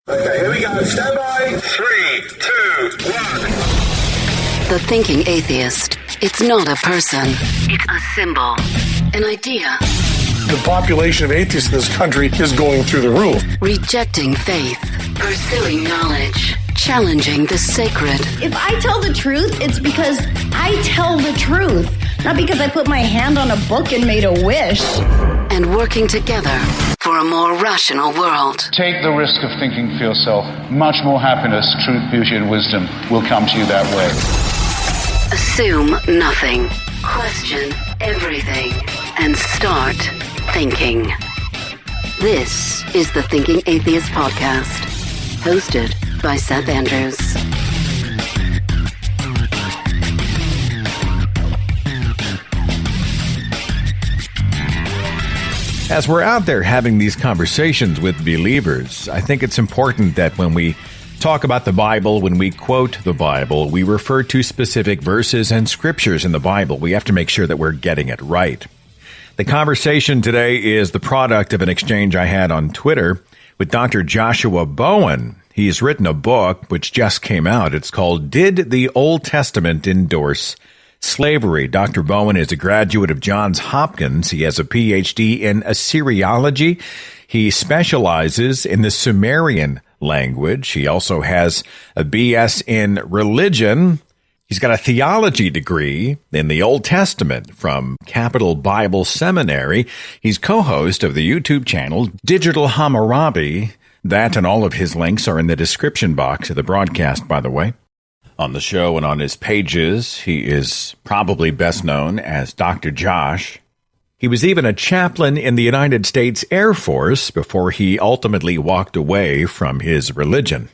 Okay, here we go. Stand by. 3, 2, 1. The thinking atheist. It's not a person. It's a symbol. An idea. The population of atheists in this country is going through the roof. Rejecting faith. Pursuing knowledge. Challenging the sacred. If I tell the truth, it's because I tell the truth. Not because I put my hand on a book and made a wish. And working together for a more rational world. Take the risk of thinking for yourself. Much more happiness, truth, beauty, and wisdom will come to you that way. Assume nothing. Question everything. And start thinking. This is the Thinking Atheist Podcast. Hosted by Seth Andrews. As we're out there having these conversations with believers, I think it's important that when we talk about the Bible, when we quote the Bible, we refer to specific verses and scriptures in the Bible. We have to make sure that we're getting it right. The conversation today is the product of an exchange I had on Twitter with Dr. Joshua Bowen. He's written a book which just came out. It's called Did the Old Testament Endorse Slavery? Dr. Bowen is a graduate of Johns Hopkins. He has a Ph.D. in Assyriology. He specializes in the Sumerian language. He also has a B.S. in religion. He's got a theology degree in the Old Testament from Capital Bible Seminary. He's co-host of the YouTube channel Digital Hammurabi. That and all of his links are in the description box of the broadcast, by the way. On the show and on his pages, he is probably best known as Dr. Josh. He was even a chaplain in the United States Air Force before he ultimately walked away from his religion.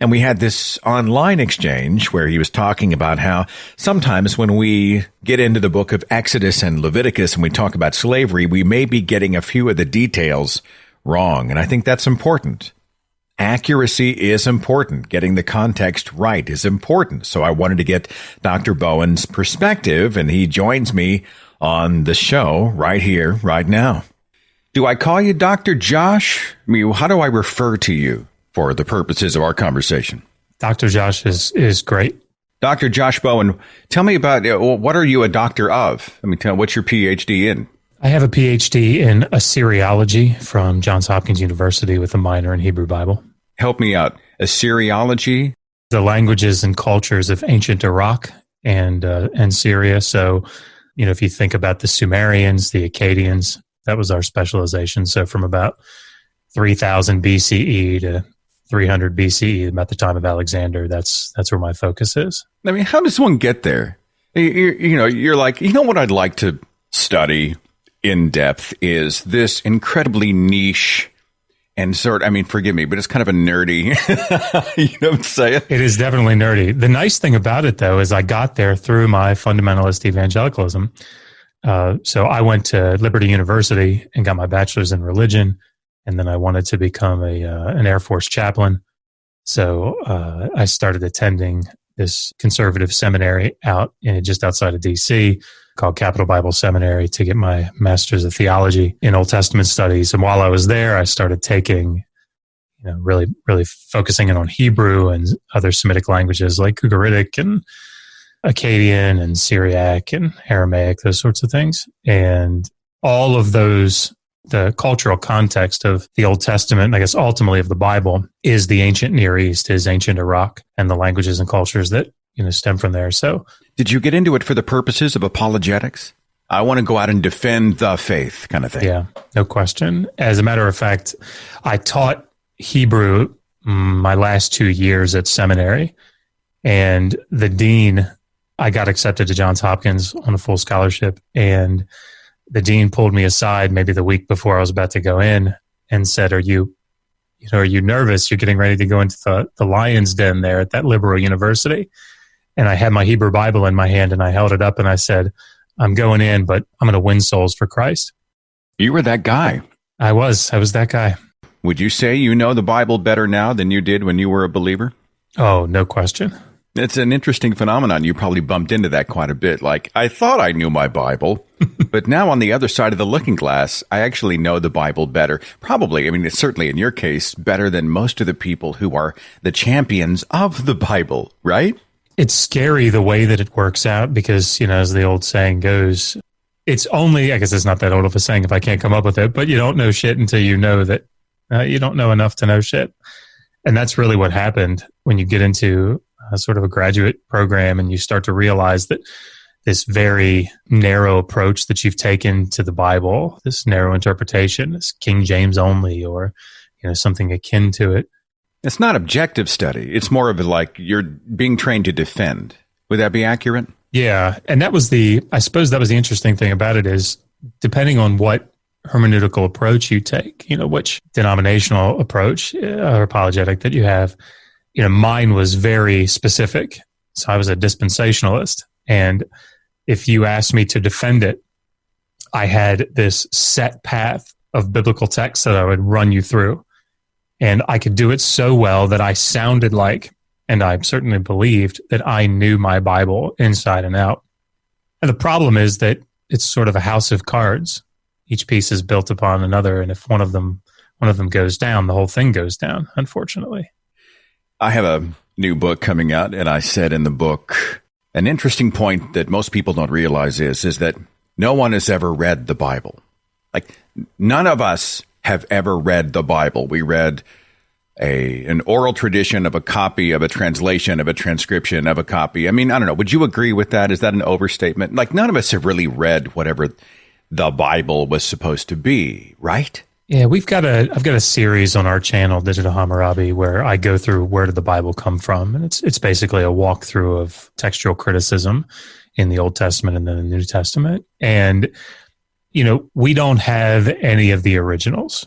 And we had this online exchange where he was talking about how sometimes when we get into the book of Exodus and Leviticus and we talk about slavery, we may be getting a few of the details wrong. And I think that's important. Accuracy is important. Getting the context right is important. So I wanted to get Dr. Bowen's perspective, and he joins me on the show right here, right now. Do I call you Dr. Josh? I mean, how do I refer to you for the purposes of our conversation? Dr. Josh is great. Dr. Josh Bowen, tell me about, what are you a doctor of? I mean, what's your PhD in? I have a PhD in Assyriology from Johns Hopkins University with a minor in Hebrew Bible. Help me out. Assyriology? The languages and cultures of ancient Iraq and Syria. So, if you think about the Sumerians, the Akkadians, that was our specialization. So from about 3000 BCE to 300 BCE, about the time of Alexander, that's where my focus is. I mean, how does one get there? You're like, what I'd like to study in depth is this incredibly niche and forgive me, but it's kind of a nerdy, you know what I'm saying? It is definitely nerdy. The nice thing about it, though, is I got there through my fundamentalist evangelicalism. So I went to Liberty University and got my bachelor's in religion, and then I wanted to become an Air Force chaplain. So I started attending this conservative seminary just outside of D.C., called Capital Bible Seminary, to get my master's of theology in Old Testament studies. And while I was there, I started taking, really focusing in on Hebrew and other Semitic languages like Ugaritic and Akkadian and Syriac and Aramaic, those sorts of things. And all of those, the cultural context of the Old Testament, I guess ultimately of the Bible, is the ancient Near East, is ancient Iraq, and the languages and cultures that stem from there. So, did you get into it for the purposes of apologetics? I want to go out and defend the faith kind of thing. Yeah, no question. As a matter of fact, I taught Hebrew my last 2 years at seminary, and the dean, I got accepted to Johns Hopkins on a full scholarship, and the dean pulled me aside maybe the week before I was about to go in and said, are you nervous? You're getting ready to go into the lion's den there at that liberal university. And I had my Hebrew Bible in my hand, and I held it up and I said, I'm going in, but I'm going to win souls for Christ. You were that guy. I was that guy. Would you say you know the Bible better now than you did when you were a believer? Oh, no question. It's an interesting phenomenon. You probably bumped into that quite a bit. Like, I thought I knew my Bible, But now on the other side of the looking glass, I actually know the Bible better. Probably, I mean, it's certainly in your case, better than most of the people who are the champions of the Bible, right? It's scary the way that it works out because, as the old saying goes, it's only, I guess it's not that old of a saying if I can't come up with it, but you don't know shit until you know that you don't know enough to know shit. And that's really what happened when you get into sort of a graduate program and you start to realize that this very narrow approach that you've taken to the Bible, this narrow interpretation, this King James only, or something akin to it. It's not objective study. It's more of like you're being trained to defend. Would that be accurate? Yeah. And I suppose that was the interesting thing about it is depending on what hermeneutical approach you take, which denominational approach or apologetic that you have, mine was very specific. So I was a dispensationalist. And if you asked me to defend it, I had this set path of biblical texts that I would run you through. And I could do it so well that I sounded like, and I certainly believed, that I knew my Bible inside and out. And the problem is that it's sort of a house of cards. Each piece is built upon another. And if one of them goes down, the whole thing goes down, unfortunately. I have a new book coming out, and I said in the book, an interesting point that most people don't realize is that no one has ever read the Bible. Like, none of us have ever read the Bible. We read an oral tradition of a copy of a translation of a transcription of a copy. I mean, I don't know. Would you agree with that? Is that an overstatement? Like, none of us have really read whatever the Bible was supposed to be, right? Yeah, I've got a series on our channel, Digital Hammurabi, where I go through where did the Bible come from, and it's basically a walkthrough of textual criticism in the Old Testament and then the New Testament. And we don't have any of the originals,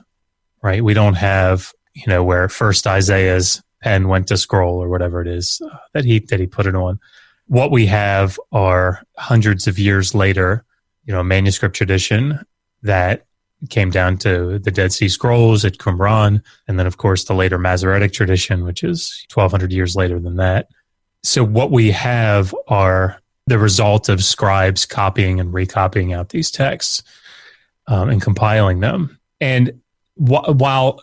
right? We don't have where first Isaiah's pen went to scroll or whatever it is that he put it on. What we have are hundreds of years later, a manuscript tradition that came down to the Dead Sea Scrolls at Qumran, and then, of course, the later Masoretic tradition, which is 1,200 years later than that. So what we have are the result of scribes copying and recopying out these texts and compiling them. And while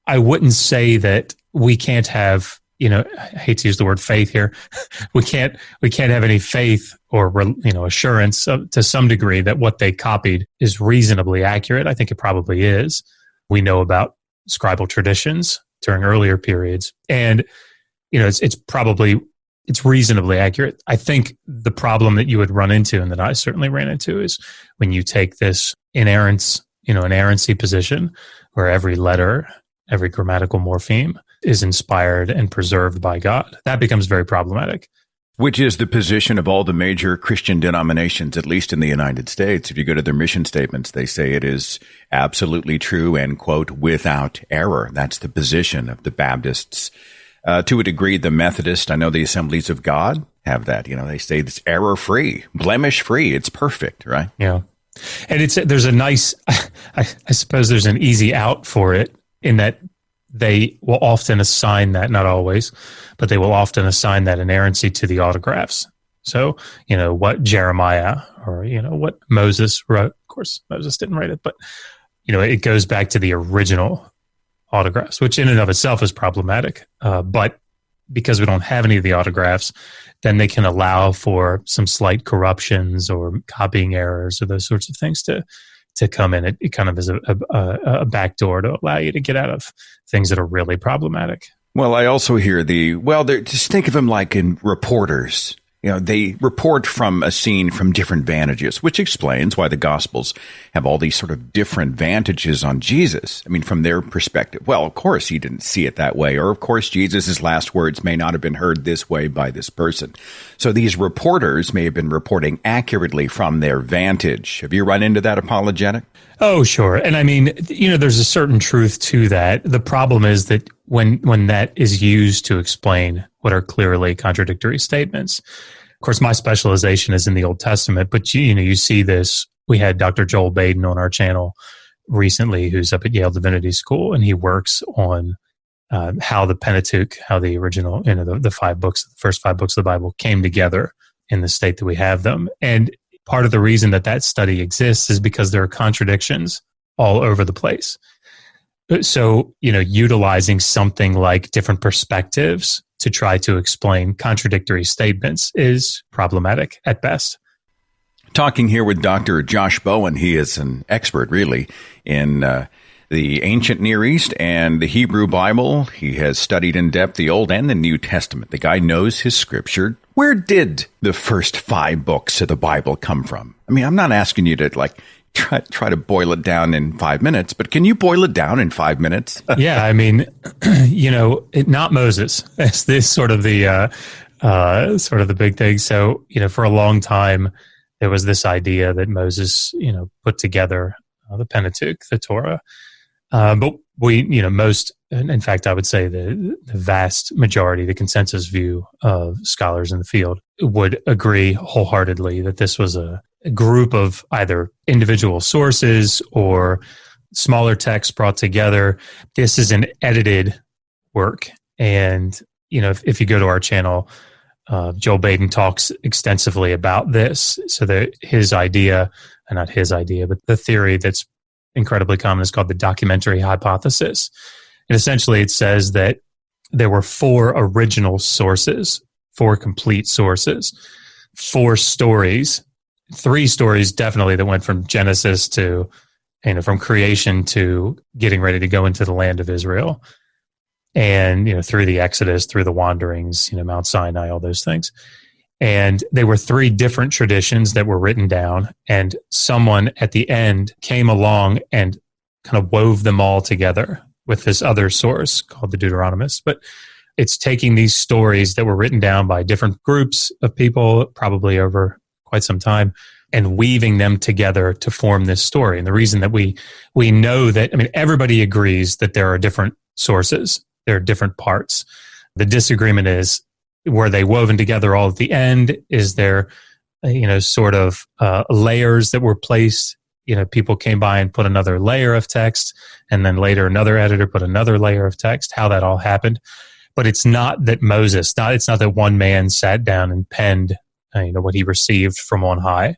I wouldn't say that we can't have, I hate to use the word faith here, we can't have any faith or assurance to some degree that what they copied is reasonably accurate. I think it probably is. We know about scribal traditions during earlier periods, and it's reasonably accurate. I think the problem that you would run into, and that I certainly ran into, is when you take this inerrancy position where every letter, every grammatical morpheme is inspired and preserved by God. That becomes very problematic. Which is the position of all the major Christian denominations, at least in the United States. If you go to their mission statements, they say it is absolutely true and, quote, without error. That's the position of the Baptists. To a degree, the Methodists, I know the Assemblies of God have that. They say it's error-free, blemish-free. It's perfect, right? Yeah. And there's a nice, I suppose there's an easy out for it in that they will often assign that, not always, but they will often assign that inerrancy to the autographs. So, what Jeremiah or, what Moses wrote. Of course, Moses didn't write it, but, it goes back to the original autographs, which in and of itself is problematic. But because we don't have any of the autographs, then they can allow for some slight corruptions or copying errors or those sorts of things to come in. It kind of is a backdoor to allow you to get out of things that are really problematic. Well, I also hear just think of them like in reporters. They report from a scene from different vantages, which explains why the Gospels have all these sort of different vantages on Jesus. I mean, from their perspective. Well, of course, he didn't see it that way. Or, of course, Jesus' last words may not have been heard this way by this person. So these reporters may have been reporting accurately from their vantage. Have you run into that apologetic? Oh, sure. And I mean, there's a certain truth to that. The problem is that when that is used to explain what are clearly contradictory statements. Of course, my specialization is in the Old Testament, but you see this. We had Dr. Joel Baden on our channel recently, who's up at Yale Divinity School, and he works on how the Pentateuch, how the original, the 5 books, the first 5 books of the Bible came together in the state that we have them. And part of the reason that study exists is because there are contradictions all over the place. So, utilizing something like different perspectives to try to explain contradictory statements is problematic at best. Talking here with Dr. Josh Bowen. He is an expert, really, in the ancient Near East and the Hebrew Bible. He has studied in depth the Old and the New Testament. The guy knows his scripture. Where did the first 5 books of the Bible come from? I mean, I'm not asking you to try to boil it down in 5 minutes, but can you boil it down in 5 minutes? Yeah, I mean, not Moses. That's this sort of the big thing. So, for a long time, there was this idea that Moses, put together the Pentateuch, the Torah. But we, in fact, I would say the vast majority, the consensus view of scholars in the field would agree wholeheartedly that this was a group of either individual sources or smaller texts brought together. This is an edited work. And, if you go to our channel, Joel Baden talks extensively about this. So that his idea, and not his idea, but the theory that's incredibly common is called the documentary hypothesis. And essentially it says that there were 4 original sources, 4 complete sources, 4 stories, 3 stories definitely that went from Genesis to, from creation to getting ready to go into the land of Israel. And, through the Exodus, through the wanderings, Mount Sinai, all those things. And they were 3 different traditions that were written down. And someone at the end came along and kind of wove them all together with this other source called the Deuteronomists. But it's taking these stories that were written down by different groups of people, probably over quite some time, and weaving them together to form this story. And the reason that we know that, everybody agrees that there are different sources, there are different parts. The disagreement is, were they woven together all at the end? Is there, layers that were placed? People came by and put another layer of text, and then later another editor put another layer of text, how that all happened. But it's not that it's not that one man sat down and penned, what he received from on high.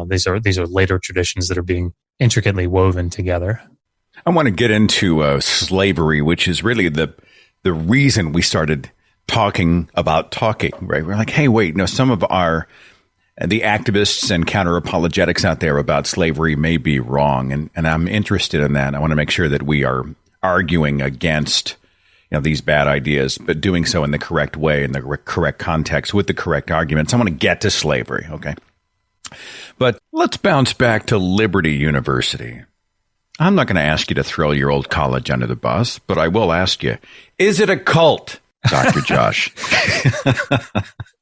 These are later traditions that are being intricately woven together. I want to get into slavery, which is really the reason we started talking, right? We're like, hey, wait, some of the activists and counter-apologetics out there about slavery may be wrong. And I'm interested in that. I want to make sure that we are arguing against, these bad ideas, but doing so in the correct way, in the correct context, with the correct arguments. I want to get to slavery, okay? But let's bounce back to Liberty University. I'm not going to ask you to throw your old college under the bus, but I will ask you, is it a cult, Dr. Josh?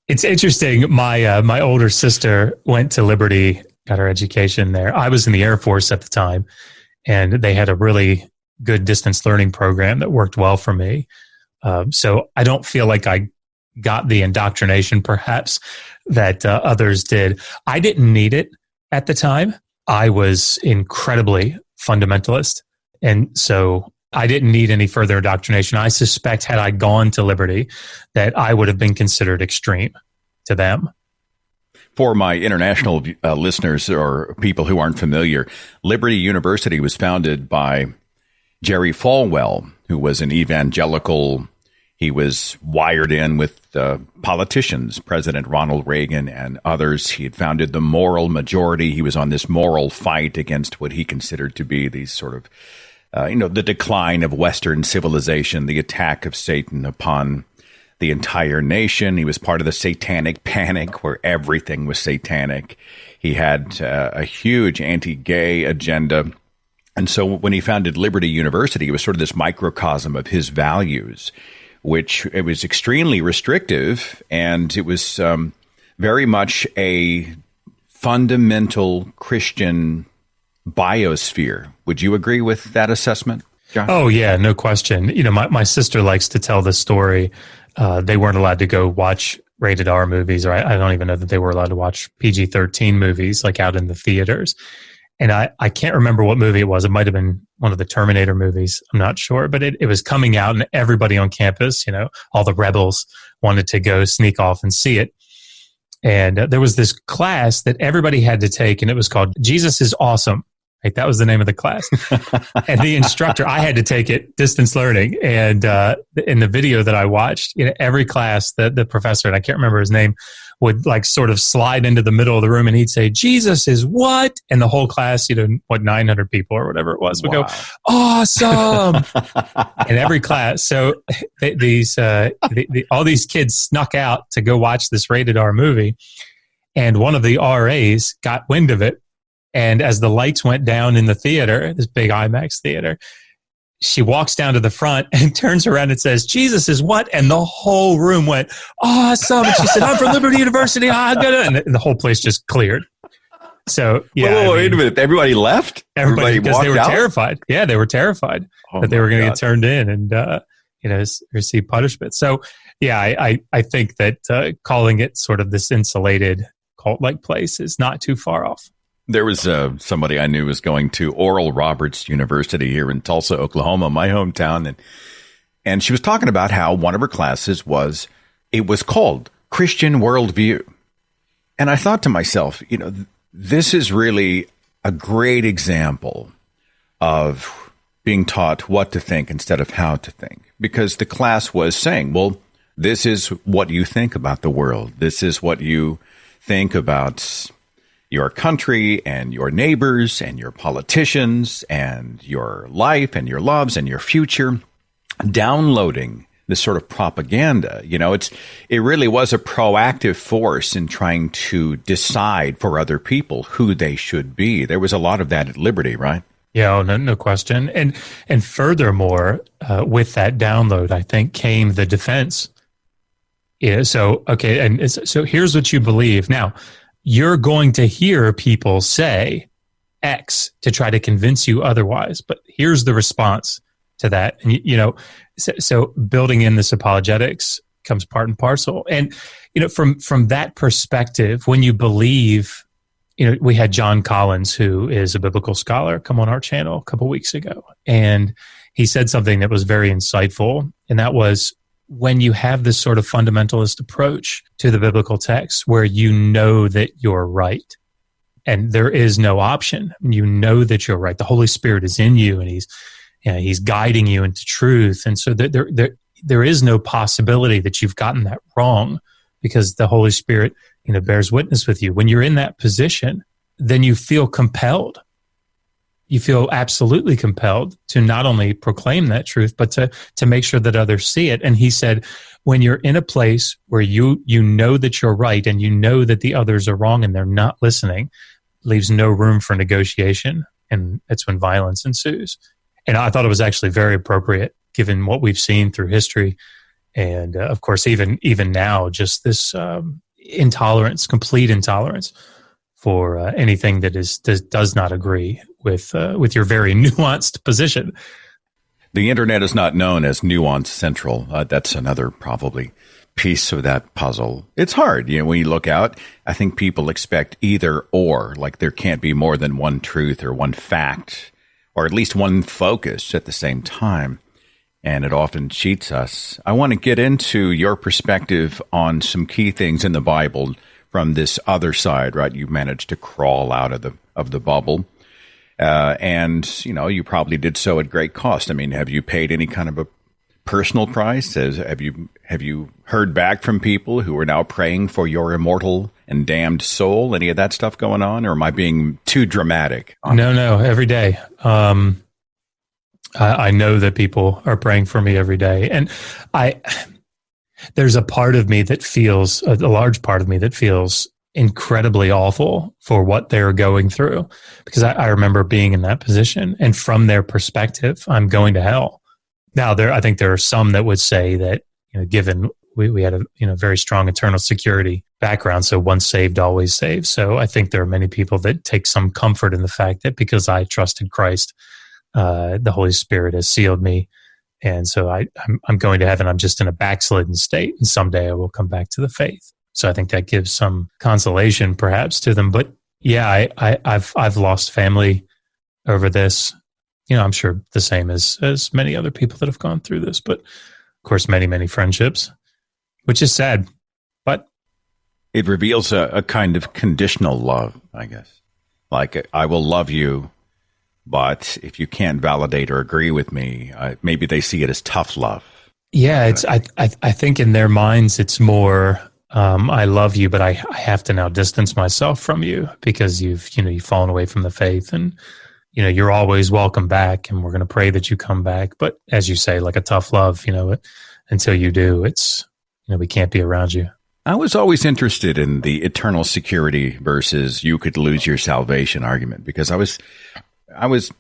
It's interesting. My older sister went to Liberty, got her education there. I was in the Air Force at the time, and they had a really good distance learning program that worked well for me. So I don't feel like I got the indoctrination, perhaps, that others did. I didn't need it at the time. I was incredibly fundamentalist, and so I didn't need any further indoctrination. I suspect had I gone to Liberty, that I would have been considered extreme to them. For my international listeners or people who aren't familiar, Liberty University was founded by Jerry Falwell, who was an evangelical. He was wired in with politicians, President Ronald Reagan and others. He had founded the Moral Majority. He was on this moral fight against what he considered to be these sort of, the decline of Western civilization, the attack of Satan upon the entire nation. He was part of the satanic panic where everything was satanic. He had a huge anti-gay agenda. And so when he founded Liberty University, it was sort of this microcosm of his values, which it was extremely restrictive, and it was very much a fundamental Christian biosphere. Would you agree with that assessment, John? Oh, yeah, no question. My sister likes to tell the story. They weren't allowed to go watch rated R movies, or I don't even know that they were allowed to watch PG-13 movies, like out in the theaters. And I can't remember what movie it was. It might have been one of the Terminator movies. I'm not sure. But it was coming out, and everybody on campus, all the rebels wanted to go sneak off and see it. And there was this class that everybody had to take, and it was called Jesus is Awesome. Right? That was the name of the class. And the instructor, I had to take it, distance learning. And in the video that I watched, every class, the professor, and I can't remember his name, would like sort of slide into the middle of the room and he'd say, Jesus is what? And the whole class, 900 people or whatever it was, would go, awesome. In every class. So all these kids snuck out to go watch this rated R movie. And one of the RAs got wind of it. And as the lights went down in the theater, this big IMAX theater, she walks down to the front and turns around and says, Jesus is what? And the whole room went, awesome. And she said, I'm from Liberty University. And the whole place just cleared. So, yeah. Wait a minute. Everybody left? Everybody because they were out? terrified. Yeah, they were terrified that they were going to get turned in and, receive punishment. So, yeah, I think that calling it sort of this insulated cult-like place is not too far off. There was somebody I knew was going to Oral Roberts University here in Tulsa, Oklahoma, my hometown, and she was talking about how one of her classes was called Christian Worldview. And I thought to myself, this is really a great example of being taught what to think instead of how to think, because the class was saying, well, this is what you think about the world. This is what you think about your country and your neighbors and your politicians and your life and your loves and your future, downloading this sort of propaganda. It really was a proactive force in trying to decide for other people who they should be. There was a lot of that at Liberty, right? Yeah, no question. And furthermore, with that download, I think came the defense. Yeah. So, okay. And so here's what you believe. Now, you're going to hear people say X to try to convince you otherwise. But here's the response to that. And, so building in this apologetics comes part and parcel. And, from that perspective, when you believe, we had John Collins, who is a biblical scholar, come on our channel a couple weeks ago. And he said something that was very insightful. And that was, when you have this sort of fundamentalist approach to the biblical text where you know that you're right and there is no option, you know that you're right. The Holy Spirit is in you and he's guiding you into truth. And so there is no possibility that you've gotten that wrong because the Holy Spirit, bears witness with you. When you're in that position, then you feel compelled. You feel absolutely compelled to not only proclaim that truth, but to make sure that others see it. And he said, when you're in a place where you know that you're right and you know that the others are wrong and they're not listening, leaves no room for negotiation. And that's when violence ensues. And I thought it was actually very appropriate given what we've seen through history. And of course, even now, just this intolerance, complete intolerance for anything that does not agree with your very nuanced position. The internet is not known as nuance central. That's another probably piece of that puzzle. It's hard. When you look out, I think people expect either or, like there can't be more than one truth or one fact, or at least one focus at the same time. And it often cheats us. I want to get into your perspective on some key things in the Bible from this other side, right? You've managed to crawl out of the bubble. And, you probably did so at great cost. I mean, have you paid any kind of a personal price? Have you heard back from people who are now praying for your immortal and damned soul? Any of that stuff going on? Or am I being too dramatic? No, every day. I know that people are praying for me every day. And there's a part of me that feels, a large part of me that feels incredibly awful for what they're going through, because I remember being in that position, and from their perspective, I'm going to hell. Now, I think there are some that would say that, given we had a very strong eternal security background, so once saved, always saved. So I think there are many people that take some comfort in the fact that because I trusted Christ, the Holy Spirit has sealed me. And so I'm going to heaven. I'm just in a backslidden state, and someday I will come back to the faith. So I think that gives some consolation perhaps to them. But yeah, I've lost family over this. I'm sure the same as many other people that have gone through this, but of course, many, many friendships, which is sad. But It reveals a kind of conditional love, I guess. Like, I will love you, but if you can't validate or agree with me, maybe they see it as tough love. Yeah, it's. I think in their minds, it's more, I love you, but I have to now distance myself from you because you've fallen away from the faith, and you're always welcome back, and we're going to pray that you come back. But as you say, like a tough love, until you do, it's we can't be around you. I was always interested in the eternal security versus you could lose your salvation argument, because I was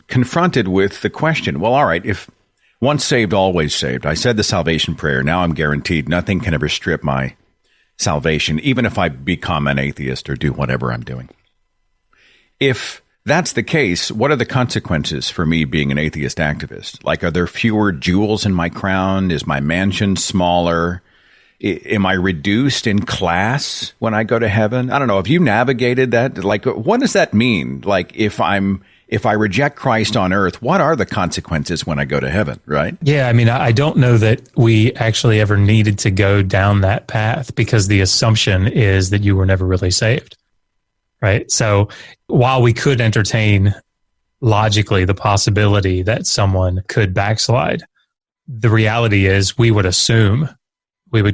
confronted with the question, well, all right, if once saved, always saved, I said the salvation prayer, now I'm guaranteed nothing can ever strip my salvation, even if I become an atheist or do whatever I'm doing. If that's the case, what are the consequences for me being an atheist activist? Like, are there fewer jewels in my crown? Is my mansion smaller? Am I reduced in class when I go to heaven? I don't know. Have you navigated that? Like, what does that mean? Like, if I reject Christ on earth, what are the consequences when I go to heaven, right? Yeah, I mean, I don't know that we actually ever needed to go down that path, because the assumption is that you were never really saved, right? So while we could entertain logically the possibility that someone could backslide, the reality is we would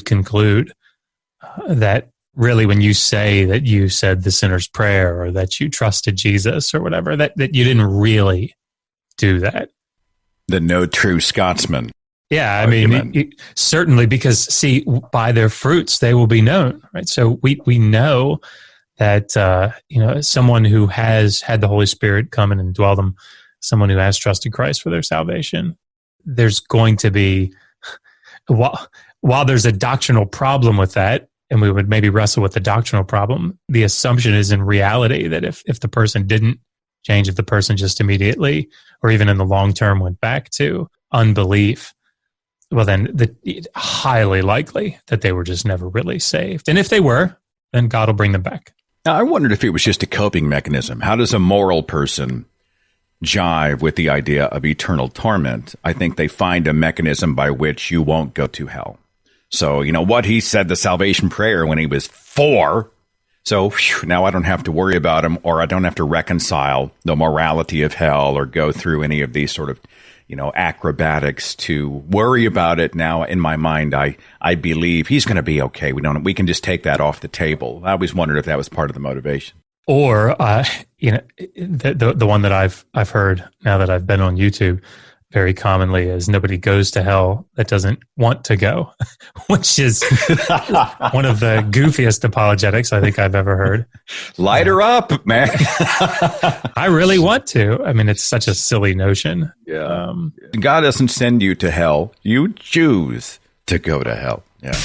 conclude that really when you say that you said the sinner's prayer or that you trusted Jesus or whatever, that you didn't really do that. The no true Scotsman. Yeah, I mean, certainly, because, see, by their fruits they will be known, right? So we know that, someone who has had the Holy Spirit come in and dwell them, someone who has trusted Christ for their salvation, there's going to be, while there's a doctrinal problem with that, and we would maybe wrestle with the doctrinal problem, the assumption is in reality that if the person didn't change, if the person just immediately or even in the long term went back to unbelief, well, then it's highly likely that they were just never really saved. And if they were, then God will bring them back. Now, I wondered if it was just a coping mechanism. How does a moral person jive with the idea of eternal torment? I think they find a mechanism by which you won't go to hell. So, what he said the salvation prayer when he was 4. So now I don't have to worry about him, or I don't have to reconcile the morality of hell or go through any of these sort of, acrobatics to worry about it. Now, in my mind, I believe he's going to be okay. We can just take that off the table. I always wondered if that was part of the motivation. Or, the one that I've heard now that I've been on YouTube very commonly is nobody goes to hell that doesn't want to go, which is one of the goofiest apologetics I think I've ever heard. Light her up, man. I really want to. I mean, it's such a silly notion. Yeah. God doesn't send you to hell. You choose to go to hell. Yeah.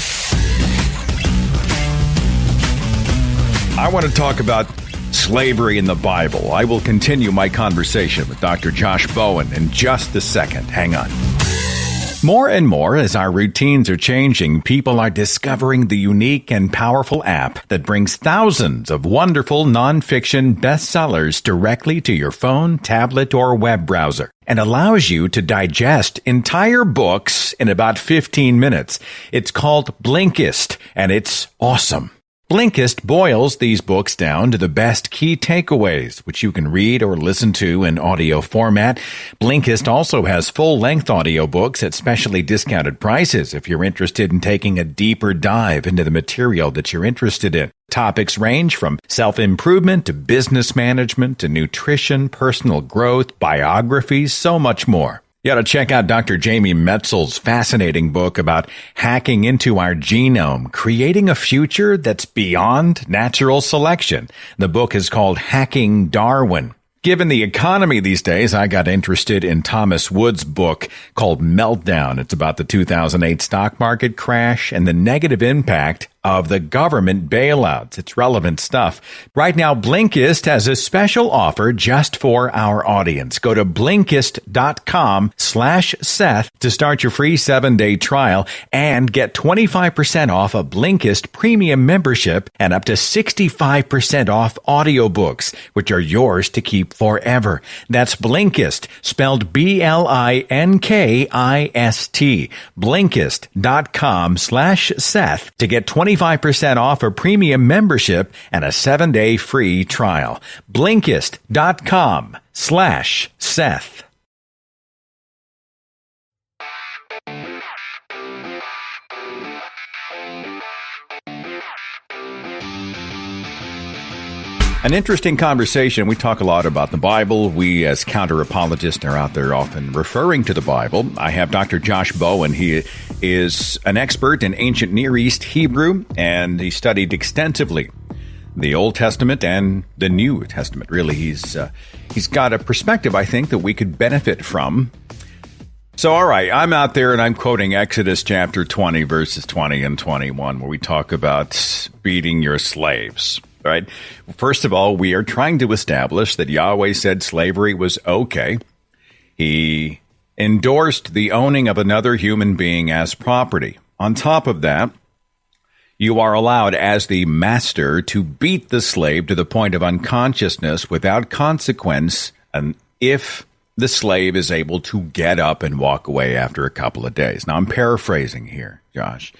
I want to talk about slavery in the Bible. I will continue my conversation with Dr. Josh Bowen in just a second. Hang on. More and more, as our routines are changing, people are discovering the unique and powerful app that brings thousands of wonderful nonfiction bestsellers directly to your phone, tablet, or web browser, and allows you to digest entire books in about 15 minutes. It's called Blinkist, and it's awesome. Blinkist boils these books down to the best key takeaways, which you can read or listen to in audio format. Blinkist also has full-length audiobooks at specially discounted prices if you're interested in taking a deeper dive into the material that you're interested in. Topics range from self-improvement to business management to nutrition, personal growth, biographies, so much more. You ought to check out Dr. Jamie Metzel's fascinating book about hacking into our genome, creating a future that's beyond natural selection. The book is called Hacking Darwin. Given the economy these days, I got interested in Thomas Wood's book called Meltdown. It's about the 2008 stock market crash and the negative impact of the government bailouts. It's relevant stuff. Right now, Blinkist has a special offer just for our audience. Go to Blinkist.com/Seth to start your free 7-day trial and get 25% off a Blinkist premium membership and up to 65% off audiobooks, which are yours to keep forever. That's Blinkist, spelled Blinkist. Blinkist.com/Seth to get 25% 25% off a premium membership and a 7-day free trial. Blinkist.com/Seth. An interesting conversation. We talk a lot about the Bible. We, as counter-apologists, are out there often referring to the Bible. I have Dr. Josh Bowen. He is an expert in ancient Near East Hebrew, and he studied extensively the Old Testament and the New Testament. Really, he's got a perspective, I think, that we could benefit from. So, all right, I'm out there and I'm quoting Exodus chapter 20, verses 20 and 21, where we talk about beating your slaves. Right. First of all, we are trying to establish that Yahweh said slavery was okay. He endorsed the owning of another human being as property. On top of that, you are allowed as the master to beat the slave to the point of unconsciousness without consequence, and if the slave is able to get up and walk away after a couple of days. Now, I'm paraphrasing here, Josh.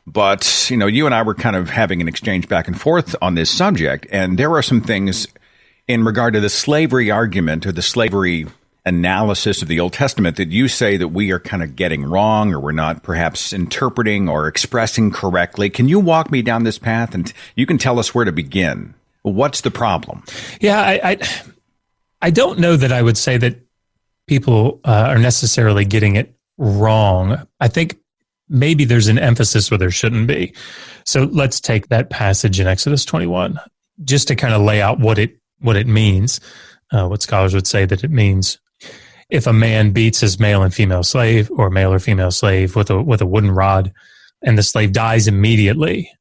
But, you and I were kind of having an exchange back and forth on this subject, and there are some things in regard to the slavery argument or the slavery analysis of the Old Testament that you say that we are kind of getting wrong, or we're not perhaps interpreting or expressing correctly. Can you walk me down this path, and you can tell us where to begin? What's the problem? Yeah, I don't know that I would say that people are necessarily getting it wrong. I think maybe there's an emphasis where there shouldn't be. So let's take that passage in Exodus 21, just to kind of lay out what it means, what scholars would say that it means. If a man beats his male and female slave, or male or female slave, with a wooden rod, and the slave dies immediately,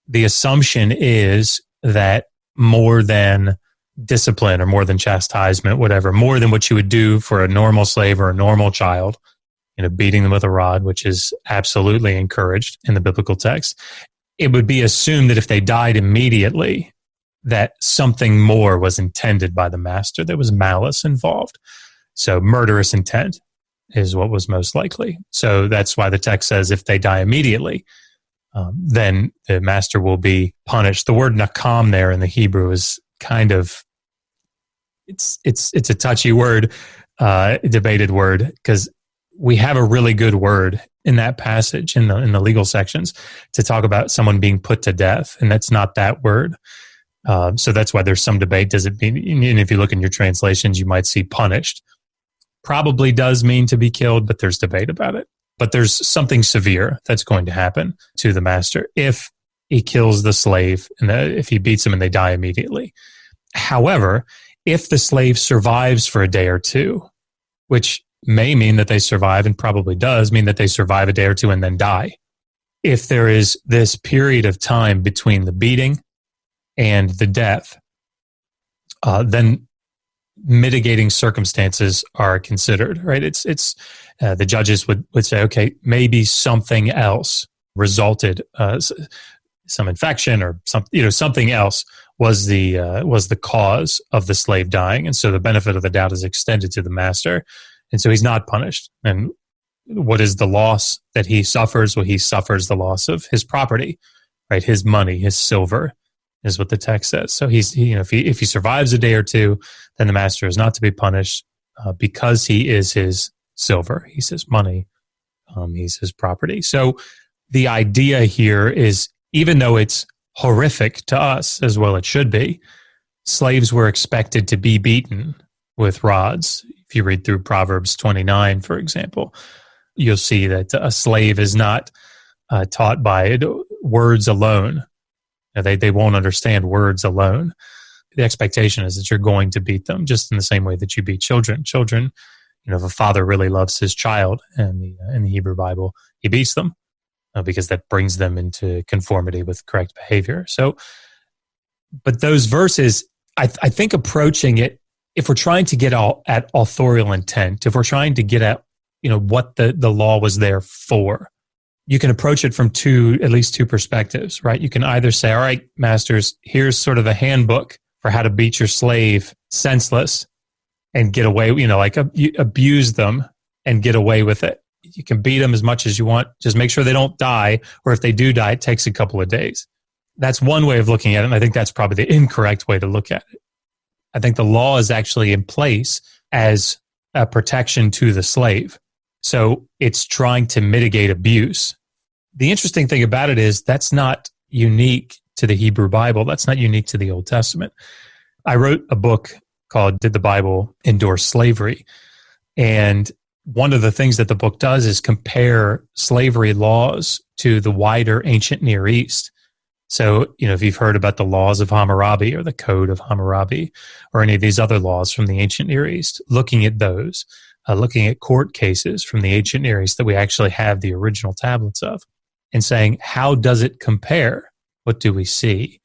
the assumption is that more than discipline or more than chastisement, whatever, more than what you would do for a normal slave or a normal child, beating them with a rod, which is absolutely encouraged in the biblical text, it would be assumed that if they died immediately, that something more was intended by the master. There was malice involved. So murderous intent is what was most likely. So that's why the text says if they die immediately, then the master will be punished. The word nakam there in the Hebrew is kind of, it's a touchy word, debated word, because we have a really good word in that passage in the legal sections to talk about someone being put to death, and that's not that word. So that's why there's some debate. Does it mean, and if you look in your translations, you might see punished. Probably does mean to be killed, but there's debate about it. But there's something severe that's going to happen to the master if he kills the slave and if he beats him and they die immediately. However, if the slave survives for a day or two, which may mean that they survive, and probably does mean that they survive a day or two and then die. If there is this period of time between the beating and the death, then mitigating circumstances are considered, right? It's the judges would say, okay, maybe something else resulted, some infection or something else was the cause of the slave dying, and so the benefit of the doubt is extended to the master. And so he's not punished. And what is the loss that he suffers? Well, he suffers the loss of his property, right? His money, his silver is what the text says. So if he survives a day or two, then the master is not to be punished because he is his silver. He's his money. He's his property. So the idea here is, even though it's horrific to us, as well it should be, slaves were expected to be beaten with rods. If you read through Proverbs 29, for example, you'll see that a slave is not taught by words alone. They won't understand words alone. The expectation is that you're going to beat them, just in the same way that you beat children. Children, if a father really loves his child, and in the Hebrew Bible, he beats them because that brings them into conformity with correct behavior. So, but those verses, I think approaching it, if we're trying to get at authorial intent, if we're trying to get at what the law was there for, you can approach it from at least two perspectives, right? You can either say, all right, masters, here's sort of a handbook for how to beat your slave senseless and get away, abuse them and get away with it. You can beat them as much as you want. Just make sure they don't die, or if they do die, it takes a couple of days. That's one way of looking at it, and I think that's probably the incorrect way to look at it. I think the law is actually in place as a protection to the slave. So it's trying to mitigate abuse. The interesting thing about it is that's not unique to the Hebrew Bible. That's not unique to the Old Testament. I wrote a book called Did the Bible Endorse Slavery? And one of the things that the book does is compare slavery laws to the wider ancient Near East. So, if you've heard about the laws of Hammurabi or the Code of Hammurabi or any of these other laws from the ancient Near East, looking at those, looking at court cases from the ancient Near East that we actually have the original tablets of, and saying, how does it compare? What do we see?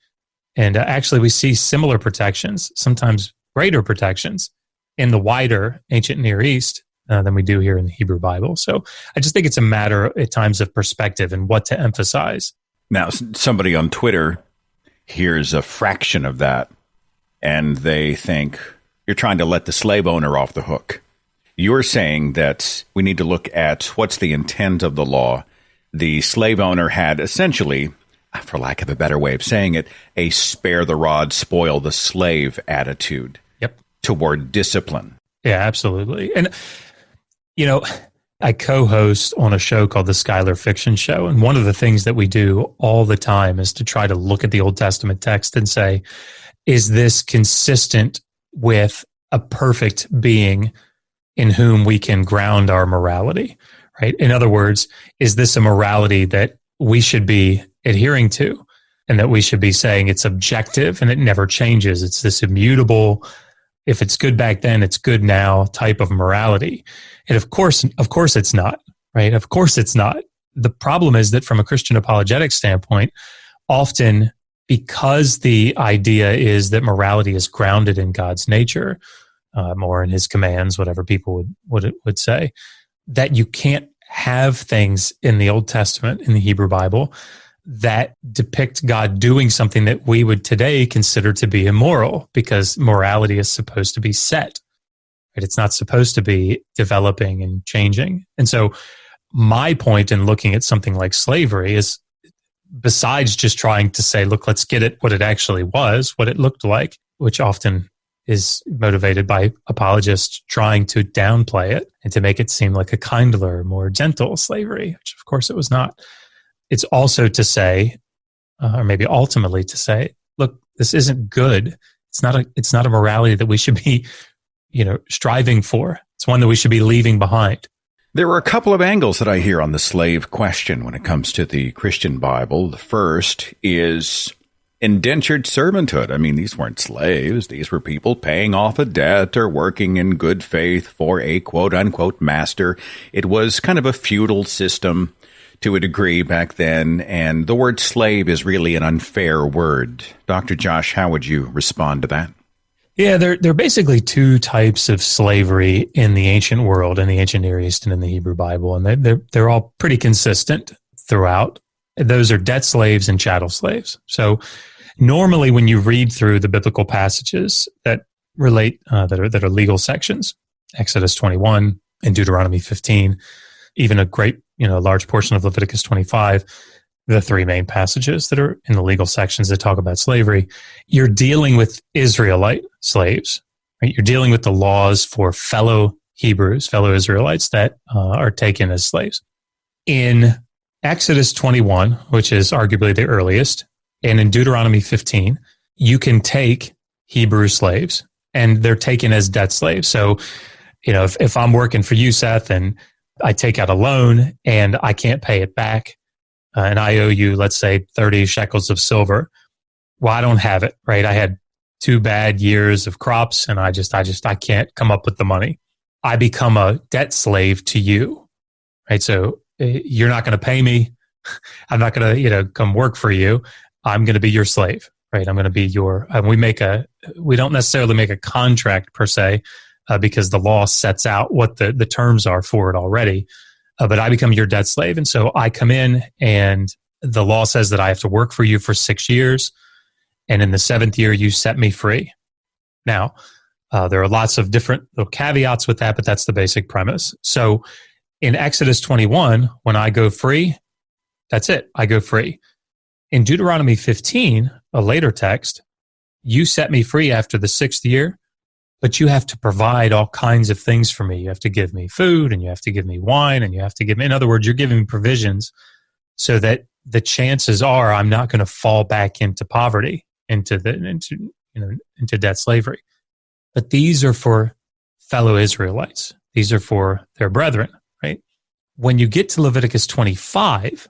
And actually, we see similar protections, sometimes greater protections in the wider ancient Near East than we do here in the Hebrew Bible. So I just think it's a matter at times of perspective and what to emphasize. Now, somebody on Twitter hears a fraction of that, and they think you're trying to let the slave owner off the hook. You're saying that we need to look at what's the intent of the law. The slave owner had essentially, for lack of a better way of saying it, a spare the rod, spoil the slave attitude toward discipline. Yeah, absolutely. And, I co-host on a show called the Schuyler Fiction Show. And one of the things that we do all the time is to try to look at the Old Testament text and say, is this consistent with a perfect being in whom we can ground our morality, right? In other words, is this a morality that we should be adhering to and that we should be saying it's objective and it never changes? It's this immutable, if it's good back then, it's good now type of morality. And of course it's not, right? Of course it's not. The problem is that from a Christian apologetics standpoint, often because the idea is that morality is grounded in God's nature, or in his commands, whatever people would say, that you can't have things in the Old Testament, in the Hebrew Bible, that depict God doing something that we would today consider to be immoral, because morality is supposed to be set. Right? It's not supposed to be developing and changing. And so my point in looking at something like slavery is, besides just trying to say, look, let's get it what it actually was, what it looked like, which often is motivated by apologists trying to downplay it and to make it seem like a kindler, more gentle slavery, which of course it was not. It's also to say, or maybe ultimately to say, look, this isn't good. It's not a morality that we should be, striving for. It's one that we should be leaving behind. There are a couple of angles that I hear on the slave question when it comes to the Christian Bible. The first is indentured servanthood. I mean, these weren't slaves. These were people paying off a debt or working in good faith for a quote-unquote master. It was kind of a feudal system to a degree back then, and the word slave is really an unfair word. Dr. Josh, how would you respond to that? Yeah, there are basically two types of slavery in the ancient world, in the ancient Near East and in the Hebrew Bible, and they're all pretty consistent throughout. Those are debt slaves and chattel slaves. So normally when you read through the biblical passages that relate, that are legal sections, Exodus 21 and Deuteronomy 15, even a large portion of Leviticus 25, the three main passages that are in the legal sections that talk about slavery, you're dealing with Israelite slaves, right? You're dealing with the laws for fellow Hebrews, fellow Israelites that are taken as slaves. In Exodus 21, which is arguably the earliest, and in Deuteronomy 15, you can take Hebrew slaves and they're taken as debt slaves. So, if I'm working for you, Seth, and I take out a loan and I can't pay it back, and I owe you, let's say, 30 shekels of silver. Well, I don't have it, right? I had 2 bad years of crops and I can't come up with the money. I become a debt slave to you, right? So you're not going to pay me. I'm not going to, come work for you. I'm going to be your slave, right? I'm going to be we don't necessarily make a contract per se, because the law sets out what the terms are for it already. But I become your debt slave. And so I come in and the law says that I have to work for you for 6 years. And in the 7th year, you set me free. Now, there are lots of different little caveats with that, but that's the basic premise. So In Exodus 21, when I go free, that's it. I go free. In Deuteronomy 15, a later text, you set me free after the 6th year, but you have to provide all kinds of things for me. You have to give me food, and you have to give me wine, and you have to give me, in other words, you're giving me provisions so that the chances are I'm not going to fall back into poverty, into debt slavery. But these are for fellow Israelites. These are for their brethren, right? When you get to Leviticus 25,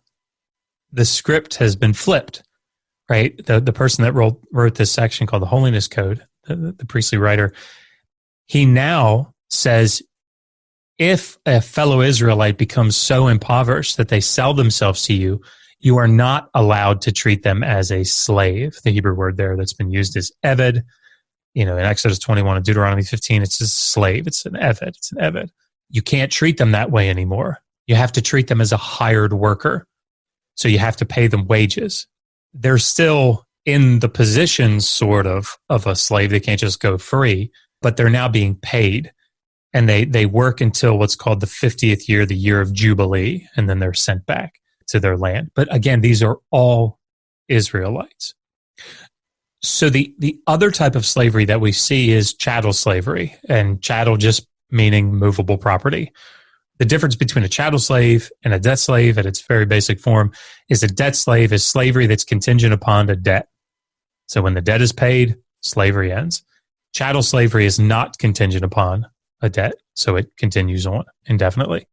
the script has been flipped, right? The person that wrote this section called the Holiness Code, the priestly writer, he now says, if a fellow Israelite becomes so impoverished that they sell themselves to you, you are not allowed to treat them as a slave. The Hebrew word there that's been used is eved. In Exodus 21 and Deuteronomy 15, it's a slave. It's an eved. It's an eved. You can't treat them that way anymore. You have to treat them as a hired worker. So you have to pay them wages. They're still in the position, sort of a slave. They can't just go free, but they're now being paid. And they work until what's called the 50th year, the year of Jubilee, and then they're sent back to their land. But again, these are all Israelites. So the other type of slavery that we see is chattel slavery, and chattel just meaning movable property. The difference between a chattel slave and a debt slave at its very basic form is a debt slave is slavery that's contingent upon a debt. So when the debt is paid, slavery ends. Chattel slavery is not contingent upon a debt, so it continues on indefinitely.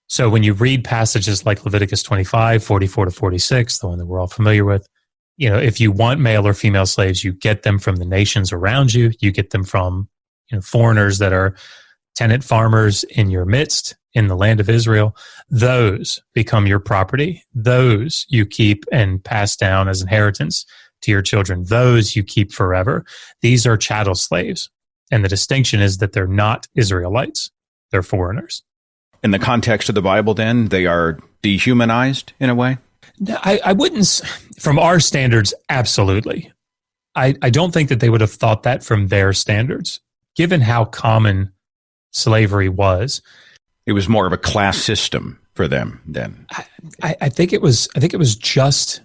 So when you read passages like Leviticus 25, 44 to 46, the one that we're all familiar with, if you want male or female slaves, you get them from the nations around you. You get them from foreigners that are tenant farmers in your midst in the land of Israel. Those become your property. Those you keep and pass down as inheritance to your children. Those you keep forever. These are chattel slaves. And the distinction is that they're not Israelites. They're foreigners. In the context of the Bible, then, they are dehumanized in a way? I wouldn't, from our standards, absolutely. I don't think that they would have thought that from their standards, given how common slavery was. It was more of a class system for them then. I think it was just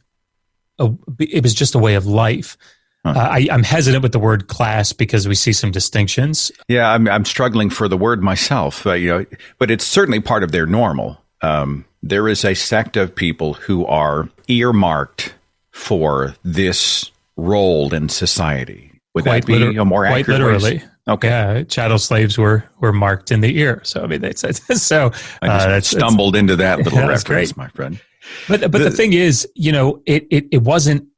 a way of life. Huh. I'm hesitant with the word class because we see some distinctions. Yeah, I'm struggling for the word myself, but it's certainly part of their normal. There is a sect of people who are earmarked for this role in society. Would that be a more accurate? Quite literally. Okay. Yeah, chattel slaves were marked in the ear. So I mean, so I just stumbled into that little reference, great. My friend. But the thing is, it wasn't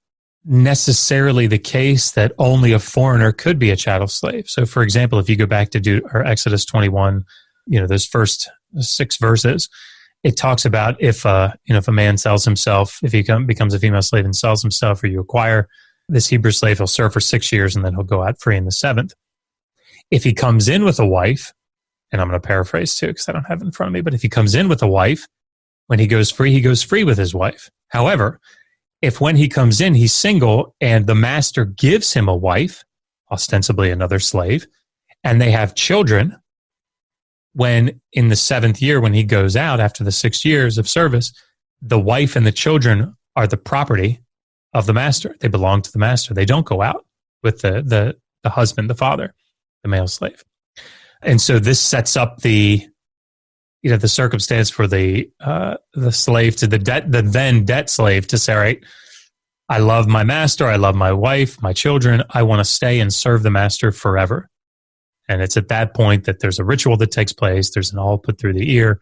necessarily the case that only a foreigner could be a chattel slave. So, for example, if you go back to Exodus 21, those first 6 verses, it talks about if a man sells himself, if he becomes a female slave and sells himself, or you acquire this Hebrew slave, he'll serve for 6 years and then he'll go out free in the 7th. If he comes in with a wife, and I'm going to paraphrase too because I don't have it in front of me, but if he comes in with a wife, when he goes free with his wife. However, if when he comes in, he's single and the master gives him a wife, ostensibly another slave, and they have children, when in the 7th year, when he goes out after the 6 years of service, the wife and the children are the property of the master. They belong to the master. They don't go out with the husband, the father, the male slave. And so this sets up the circumstance for the slave to the then debt slave to say, all right, I love my master, I love my wife, my children, I want to stay and serve the master forever. And it's at that point that there's a ritual that takes place, there's an awl put through the ear,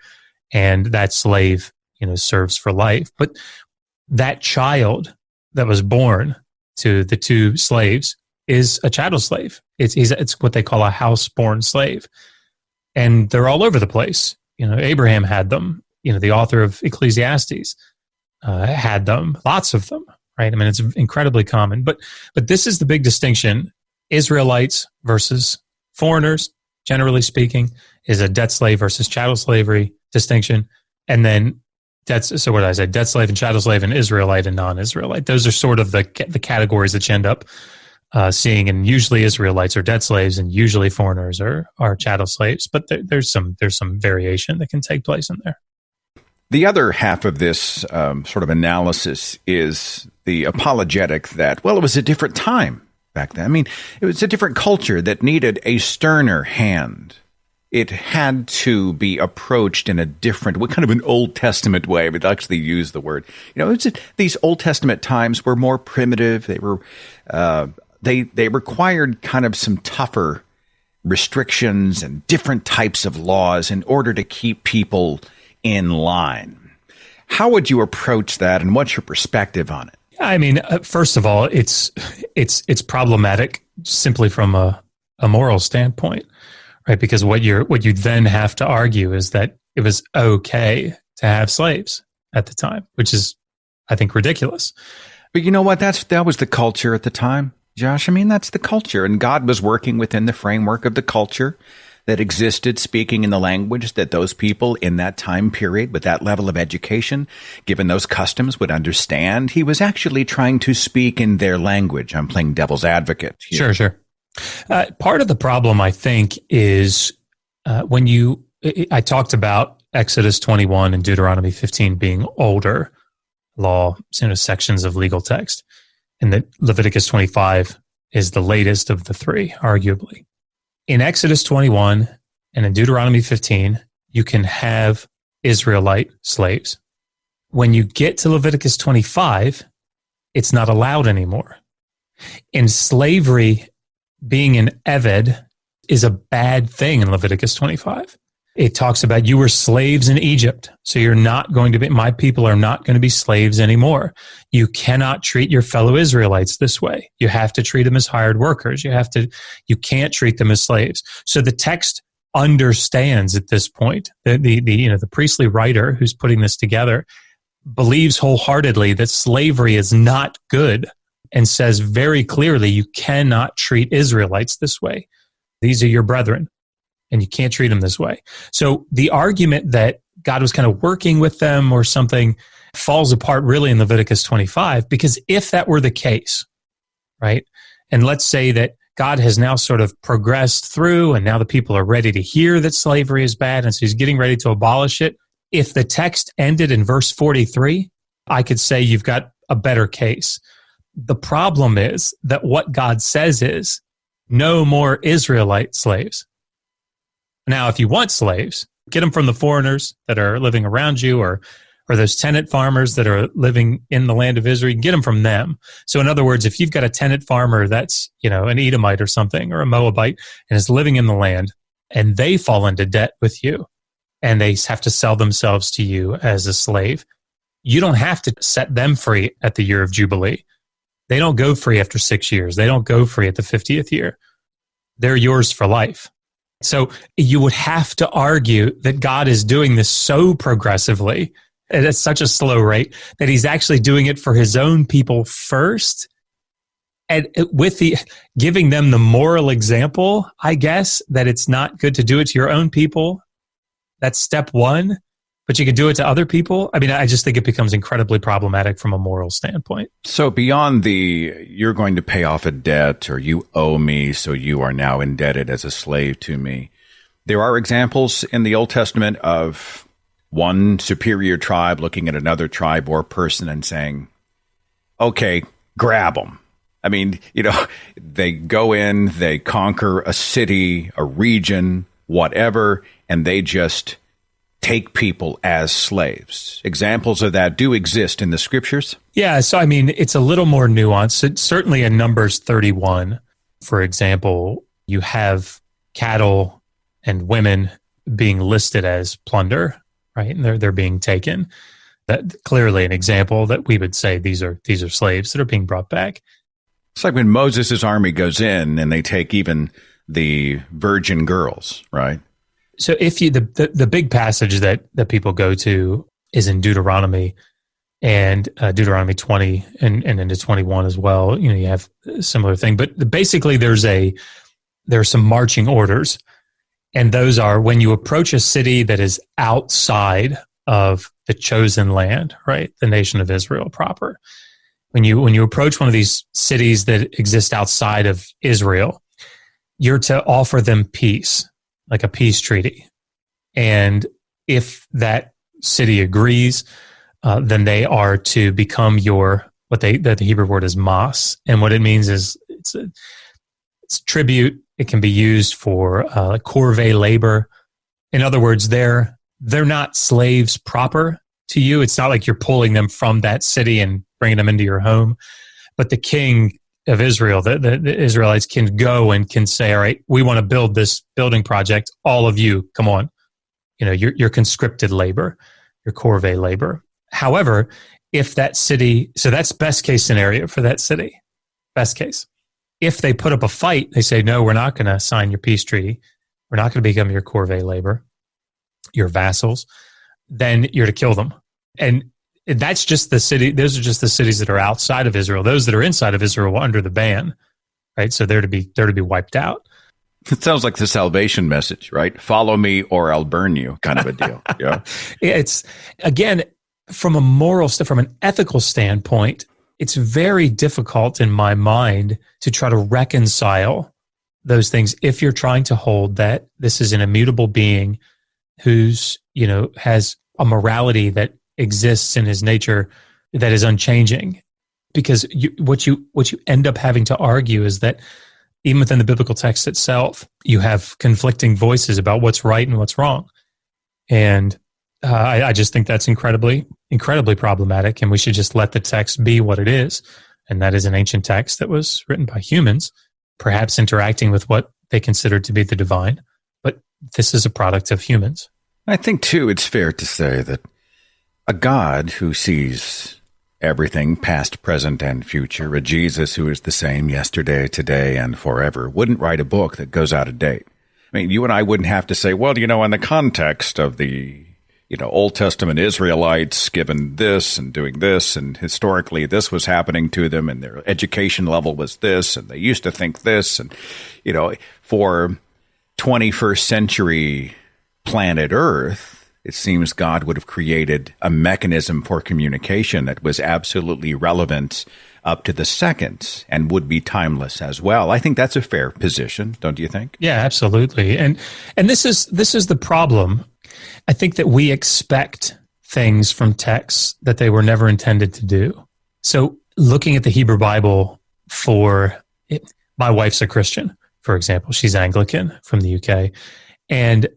and that slave, serves for life. But that child that was born to the 2 slaves is a chattel slave. It's what they call a house-born slave. And they're all over the place. Abraham had them. The author of Ecclesiastes had them. Lots of them, right? I mean, it's incredibly common. But this is the big distinction. Israelites versus foreigners, generally speaking, is a debt slave versus chattel slavery distinction. And then so what did I say? Debt slave and chattel slave and Israelite and non-Israelite. Those are sort of the categories that you end up seeing, and usually Israelites are debt slaves, and usually foreigners are chattel slaves. But there's some variation that can take place in there. The other half of this sort of analysis is the apologetic that, well, it was a different time back then. I mean, it was a different culture that needed a sterner hand. It had to be approached in a different, kind of an Old Testament way. We'd actually use the word. These Old Testament times were more primitive. They were, they required kind of some tougher restrictions and different types of laws in order to keep people in line. How would you approach that, and what's your perspective on it? I mean, first of all, it's problematic simply from a moral standpoint, right? Because what you then have to argue is that it was okay to have slaves at the time, which is, I think, ridiculous. But you know what? That was the culture at the time, Josh. I mean, that's the culture, and God was working within the framework of the culture that existed, speaking in the language that those people in that time period with that level of education, given those customs, would understand. He was actually trying to speak in their language. I'm playing devil's advocate here. Sure. Part of the problem, I think, is I talked about Exodus 21 and Deuteronomy 15 being older law, sections of legal text, and that Leviticus 25 is the latest of the three, arguably. In Exodus 21 and in Deuteronomy 15, you can have Israelite slaves. When you get to Leviticus 25, it's not allowed anymore. In slavery, being an Eved is a bad thing in Leviticus 25. It talks about you were slaves in Egypt, so you're not going to be, my people are not going to be slaves anymore. You cannot treat your fellow Israelites this way. You have to treat them as hired workers. You can't treat them as slaves. So the text understands at this point, the priestly writer who's putting this together believes wholeheartedly that slavery is not good and says very clearly you cannot treat Israelites this way. These are your brethren, and you can't treat them this way. So the argument that God was kind of working with them or something falls apart really in Leviticus 25, because if that were the case, right, and let's say that God has now sort of progressed through and now the people are ready to hear that slavery is bad, and so he's getting ready to abolish it. If the text ended in verse 43, I could say you've got a better case. The problem is that what God says is no more Israelite slaves. Now, if you want slaves, get them from the foreigners that are living around you, or those tenant farmers that are living in the land of Israel. You can get them from them. So in other words, if you've got a tenant farmer that's, an Edomite or something, or a Moabite, and is living in the land, and they fall into debt with you, and they have to sell themselves to you as a slave, you don't have to set them free at the year of Jubilee. They don't go free after 6 years. They don't go free at the 50th year. They're yours for life. So you would have to argue that God is doing this so progressively and at such a slow rate that he's actually doing it for his own people first, and with giving them the moral example, I guess, that it's not good to do it to your own people. That's step one, but you can do it to other people. I mean, I just think it becomes incredibly problematic from a moral standpoint. So beyond you're going to pay off a debt, or you owe me, so you are now indebted as a slave to me, there are examples in the Old Testament of one superior tribe looking at another tribe or person and saying, okay, grab them. I mean, they go in, they conquer a city, a region, whatever, and they just take people as slaves. Examples of that do exist in the scriptures. Yeah, so I mean, it's a little more nuanced. Certainly in Numbers 31, for example, you have cattle and women being listed as plunder, right? And they're being taken. That clearly an example that we would say these are slaves that are being brought back. It's like when Moses' army goes in and they take even the virgin girls, right? So if the big passage that people go to is in Deuteronomy, and Deuteronomy 20 and into 21 as well. You have a similar thing, but basically there are some marching orders, and those are when you approach a city that is outside of the chosen land, right, the nation of Israel proper, when you approach one of these cities that exist outside of Israel, you're to offer them peace, like a peace treaty. And if that city agrees, then they are to become the Hebrew word is mas. And what it means is it's tribute. It can be used for corvée labor. In other words, they're not slaves proper to you. It's not like you're pulling them from that city and bringing them into your home. But the king of Israel, the Israelites can go and can say, all right, we want to build this building project. All of you, come on. Your conscripted labor, your corvée labor. However, if that city, so that's best case scenario for that city, best case. If they put up a fight, they say, no, we're not going to sign your peace treaty. We're not going to become your corvée labor, your vassals. Then you're to kill them. And that's just the city. Those are just the cities that are outside of Israel. Those that are inside of Israel were under the ban, right? So they're to be wiped out. It sounds like the salvation message, right? Follow me or I'll burn you, kind of a deal. Yeah. It's, again, from an ethical standpoint, it's very difficult in my mind to try to reconcile those things if you're trying to hold that this is an immutable being who's, has a morality that exists in his nature that is unchanging. Because what you end up having to argue is that even within the biblical text itself, you have conflicting voices about what's right and what's wrong. And I just think that's incredibly, incredibly problematic, and we should just let the text be what it is. And that is an ancient text that was written by humans, perhaps interacting with what they considered to be the divine. But this is a product of humans. I think, too, it's fair to say that a God who sees everything, past, present, and future, a Jesus who is the same yesterday, today, and forever, wouldn't write a book that goes out of date. I mean, you and I wouldn't have to say, well, in the context of the Old Testament Israelites given this and doing this, and historically this was happening to them, and their education level was this, and they used to think this, and, for 21st century planet Earth, it seems God would have created a mechanism for communication that was absolutely relevant up to the second and would be timeless as well. I think that's a fair position, don't you think? Yeah, absolutely. And this is the problem. I think that we expect things from texts that they were never intended to do. So looking at the Hebrew Bible my wife's a Christian, for example. She's Anglican from the UK, and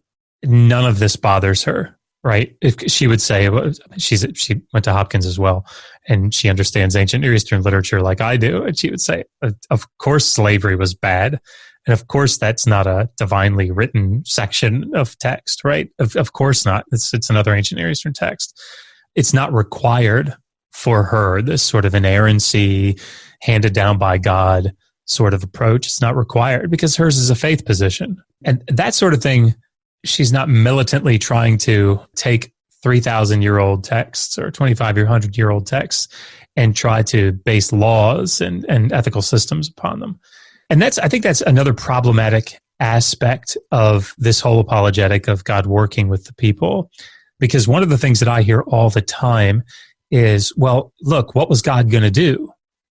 none of this bothers her, right? If she would say, she went to Hopkins as well, and she understands ancient Near Eastern literature like I do, and she would say, of course slavery was bad. And of course, that's not a divinely written section of text, right? Of course not. It's another ancient Near Eastern text. It's not required for her, this sort of inerrancy, handed down by God sort of approach. It's not required because hers is a faith position. And that sort of thing, she's not militantly trying to take 3,000-year-old texts or 2,500-year-old texts and try to base laws and ethical systems upon them. And I think that's another problematic aspect of this whole apologetic of God working with the people. Because one of the things that I hear all the time is, well, look, what was God going to do?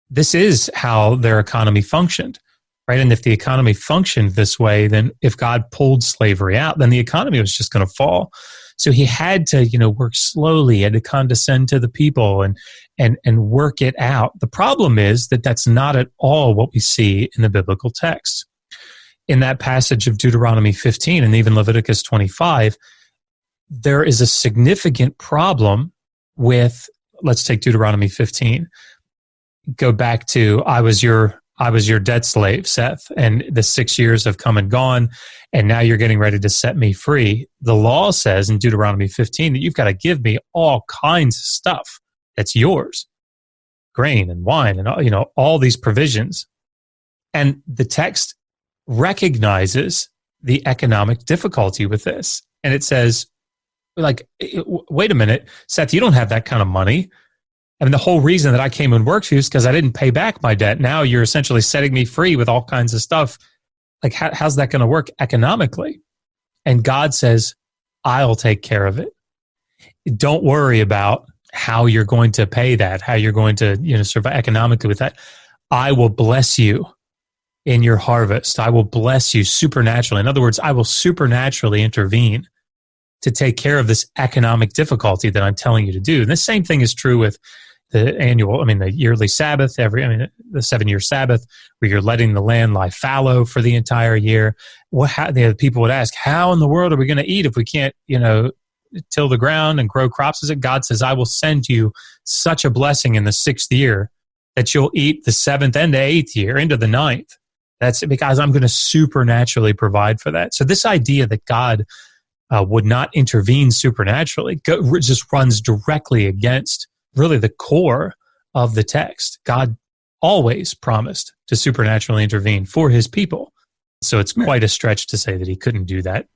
This is how their economy functioned, right? And if the economy functioned this way, then if God pulled slavery out, then the economy was just going to fall. So he had to, work slowly, had to condescend to the people and work it out. The problem is that that's not at all what we see in the biblical text. In that passage of Deuteronomy 15 and even Leviticus 25, there is a significant problem with, let's take Deuteronomy 15. Go back to, I was your debt slave, Seth, and the 6 years have come and gone, and now you're getting ready to set me free. The law says in Deuteronomy 15 that you've got to give me all kinds of stuff that's yours, grain and wine and all these provisions. And the text recognizes the economic difficulty with this. And it says, wait a minute, Seth, you don't have that kind of money. I mean, the whole reason that I came and worked for you is because I didn't pay back my debt. Now you're essentially setting me free with all kinds of stuff. Like, how's that going to work economically? And God says, I'll take care of it. Don't worry about how you're going to pay that, how you're going to, survive economically with that. I will bless you in your harvest. I will bless you supernaturally. In other words, I will supernaturally intervene to take care of this economic difficulty that I'm telling you to do. And the same thing is true with the yearly Sabbath, the 7-year Sabbath, where you're letting the land lie fallow for the entire year. People would ask, how in the world are we going to eat if we can't, till the ground and grow crops? As God says, I will send you such a blessing in the 6th year that you'll eat the 7th and the 8th year into the 9th. That's because I'm going to supernaturally provide for that. So this idea that God would not intervene supernaturally just runs directly against really the core of the text. God always promised to supernaturally intervene for his people. So it's quite a stretch to say that he couldn't do that.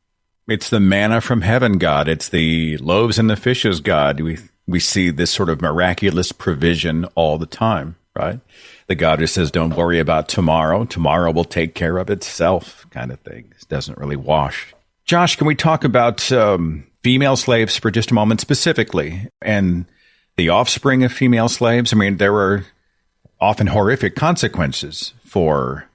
It's the manna from heaven, God. It's the loaves and the fishes, God. We see this sort of miraculous provision all the time, right? The God who says, don't worry about tomorrow. Tomorrow will take care of itself, kind of thing. It doesn't really wash. Josh, can we talk about female slaves for just a moment specifically, and the offspring of female slaves? I mean, there were often horrific consequences for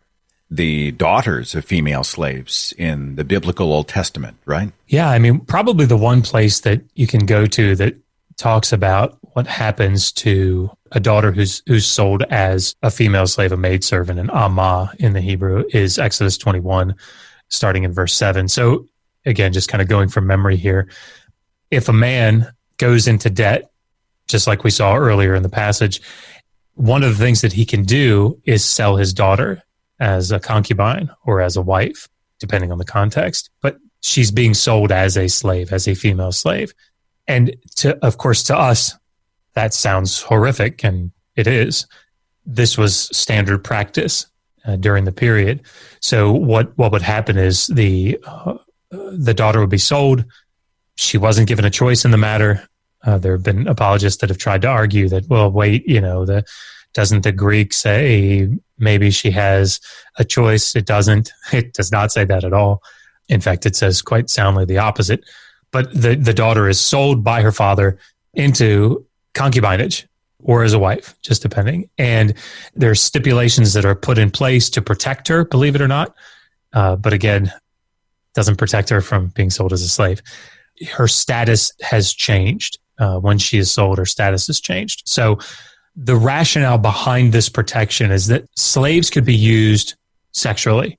the daughters of female slaves in the biblical Old Testament, right? Yeah, I mean, probably the one place that you can go to that talks about what happens to a daughter who's sold as a female slave, a maidservant, an amah in the Hebrew, is Exodus 21, starting in verse 7. So again, just kind of going from memory here, if a man goes into debt, just like we saw earlier in the passage, one of the things that he can do is sell his daughter as a concubine or as a wife, depending on the context. But she's being sold as a slave, as a female slave. And of course, to us, that sounds horrific, and it is. This was standard practice during the period. So what would happen is the daughter would be sold. She wasn't given a choice in the matter. There have been apologists that have tried to argue that, well, wait, doesn't the Greek say maybe she has a choice? It doesn't. It does not say that at all. In fact, it says quite soundly the opposite. But the daughter is sold by her father into concubinage or as a wife, just depending. And there are stipulations that are put in place to protect her, believe it or not. But again, doesn't protect her from being sold as a slave. Her status has changed. When she is sold, her status has changed. So the rationale behind this protection is that slaves could be used sexually.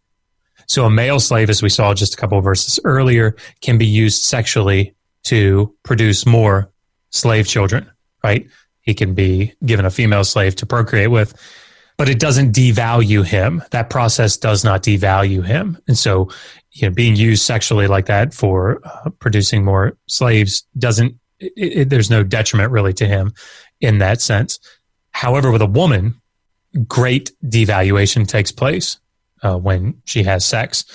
So a male slave, as we saw just a couple of verses earlier, can be used sexually to produce more slave children, right? He can be given a female slave to procreate with, but it doesn't devalue him. That process does not devalue him. And so, being used sexually like that for producing more slaves there's no detriment really to him in that sense. However, with a woman, great devaluation takes place when she has sex.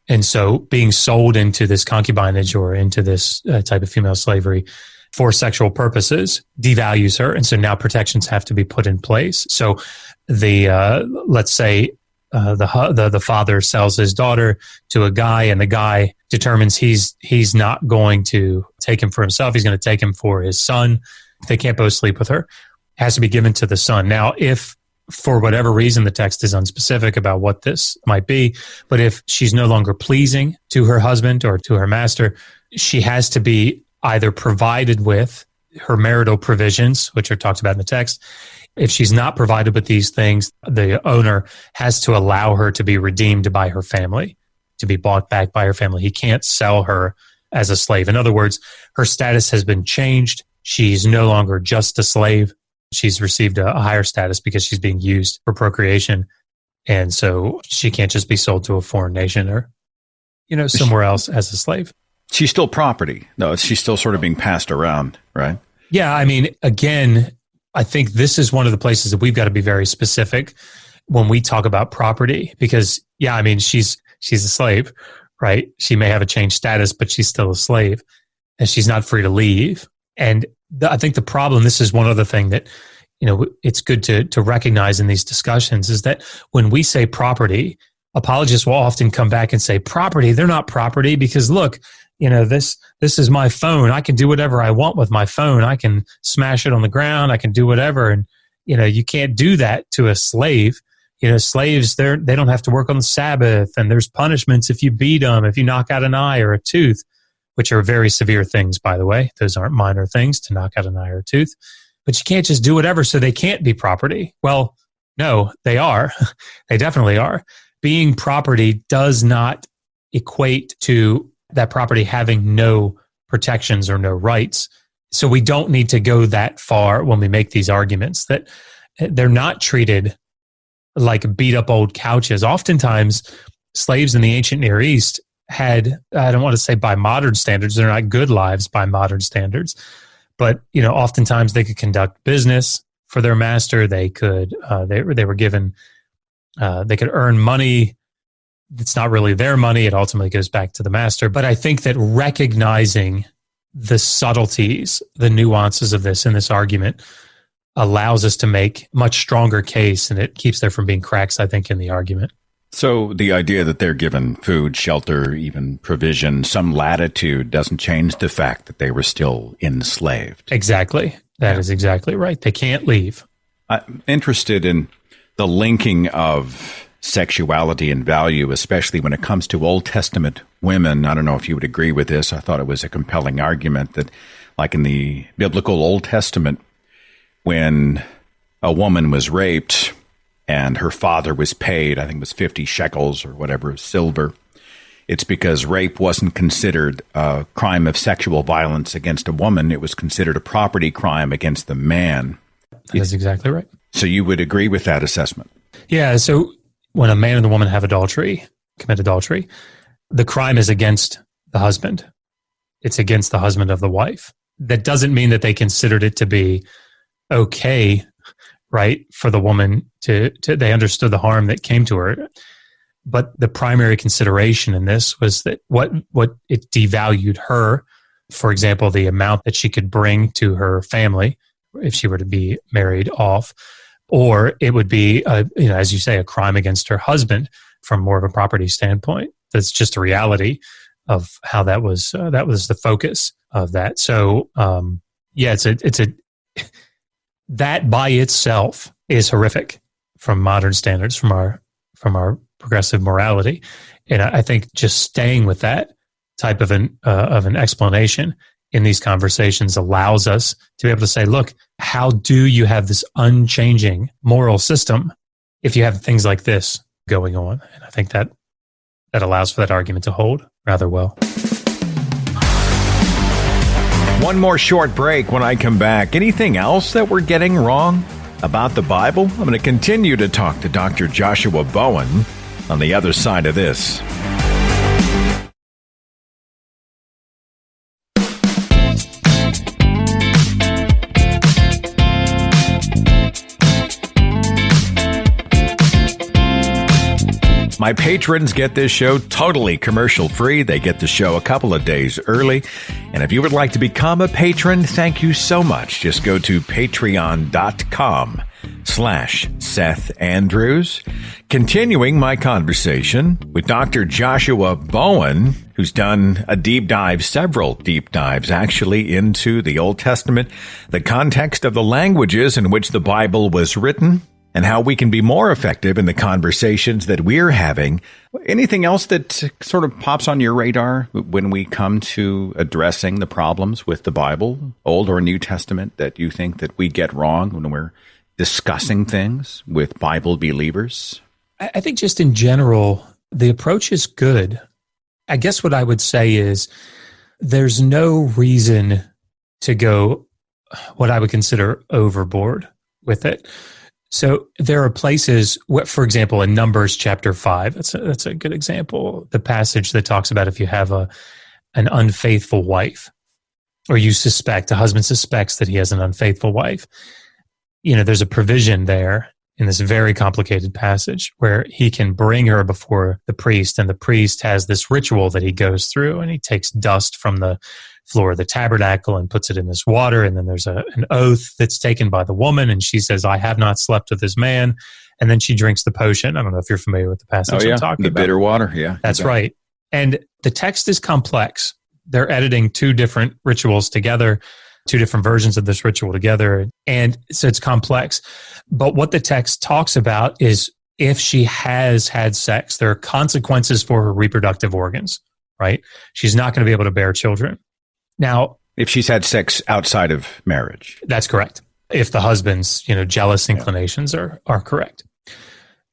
And so being sold into this concubinage or into this type of female slavery for sexual purposes devalues her. And so now protections have to be put in place. So let's say the father sells his daughter to a guy, and the guy determines he's not going to take him for himself. He's going to take him for his son. They can't both sleep with her. It has to be given to the son. Now, if for whatever reason the text is unspecific about what this might be, but if she's no longer pleasing to her husband or to her master, she has to be either provided with her marital provisions, which are talked about in the text. If she's not provided with these things, the owner has to allow her to be redeemed by her family, to be bought back by her family. He can't sell her as a slave. In other words, her status has been changed. She's no longer just a slave. She's received a higher status because she's being used for procreation. And so she can't just be sold to a foreign nation or, somewhere else as a slave. She's still property. No, she's still sort of being passed around, right? Yeah, I mean, again, I think this is one of the places that we've got to be very specific when we talk about property, because, yeah, I mean, she's a slave, right? She may have a changed status, but she's still a slave, and she's not free to leave. And I think the problem, this is one other thing that, it's good to recognize in these discussions, is that when we say property, apologists will often come back and say, property, they're not property because, look, this is my phone. I can do whatever I want with my phone. I can smash it on the ground. I can do whatever. And, you can't do that to a slave. Slaves, they don't have to work on the Sabbath, and there's punishments if you beat them, if you knock out an eye or a tooth, which are very severe things, by the way. Those aren't minor things to knock out an eye or a tooth. But you can't just do whatever, so they can't be property. Well, no, they are. They definitely are. Being property does not equate to that property having no protections or no rights. So we don't need to go that far when we make these arguments that they're not treated like beat up old couches. Oftentimes, slaves in the ancient Near East had, I don't want to say by modern standards, they're not good lives by modern standards, but oftentimes they could conduct business for their master. They could, they were given, they could earn money. It's not really their money. It ultimately goes back to the master. But I think that recognizing the subtleties, the nuances of this in this argument allows us to make much stronger case, and it keeps there from being cracks, I think, in the argument. So the idea that they're given food, shelter, even provision, some latitude doesn't change the fact that they were still enslaved. Exactly. That is exactly right. They can't leave. I'm interested in the linking of sexuality and value, especially when it comes to Old Testament women. I don't know if you would agree with this. I thought it was a compelling argument that, like in the biblical Old Testament, when a woman was raped and her father was paid, I think it was 50 shekels or whatever, silver, it's because rape wasn't considered a crime of sexual violence against a woman. It was considered a property crime against the man. That's exactly right. So you would agree with that assessment? Yeah. So when a man and a woman have commit adultery, the crime is against the husband. It's against the husband of the wife. That doesn't mean that they considered it to be okay, right, for the woman to they understood the harm that came to her. But the primary consideration in this was that what it devalued her, for example, the amount that she could bring to her family if she were to be married off, or it would be, as you say, a crime against her husband from more of a property standpoint. That's just a reality of how that was the focus of that. So, that by itself is horrific from modern standards, from our progressive morality, and I think just staying with that type of an explanation in these conversations allows us to be able to say, look, how do you have this unchanging moral system if you have things like this going on? And I think that allows for that argument to hold rather well. One more short break. When I come back, anything else that we're getting wrong about the Bible? I'm going to continue to talk to Dr. Joshua Bowen on the other side of this. My patrons get this show totally commercial-free. They get the show a couple of days early. And if you would like to become a patron, thank you so much. Just go to patreon.com/Seth Andrews. Continuing my conversation with Dr. Joshua Bowen, who's done several deep dives actually, into the Old Testament, the context of the languages in which the Bible was written, and how we can be more effective in the conversations that we're having. Anything else that sort of pops on your radar when we come to addressing the problems with the Bible, Old or New Testament, that you think that we get wrong when we're discussing things with Bible believers? I think just in general, the approach is good. I guess what I would say is there's no reason to go what I would consider overboard with it. So there are places, for example, in Numbers chapter 5, that's a good example, the passage that talks about if you have an unfaithful wife, or a husband suspects that he has an unfaithful wife, there's a provision there in this very complicated passage where he can bring her before the priest, and the priest has this ritual that he goes through, and he takes dust from the floor of the tabernacle and puts it in this water, and then there's an oath that's taken by the woman, and she says, I have not slept with this man, and then she drinks the potion. I don't know if you're familiar with the passage I'm talking about. The bitter water, yeah. That's right. And the text is complex, they're editing two different rituals together, two different versions of this ritual together. And so it's complex. But what the text talks about is if she has had sex, there are consequences for her reproductive organs, right? She's not going to be able to bear children. Now, if she's had sex outside of marriage. That's correct. If the husband's, jealous inclinations are correct.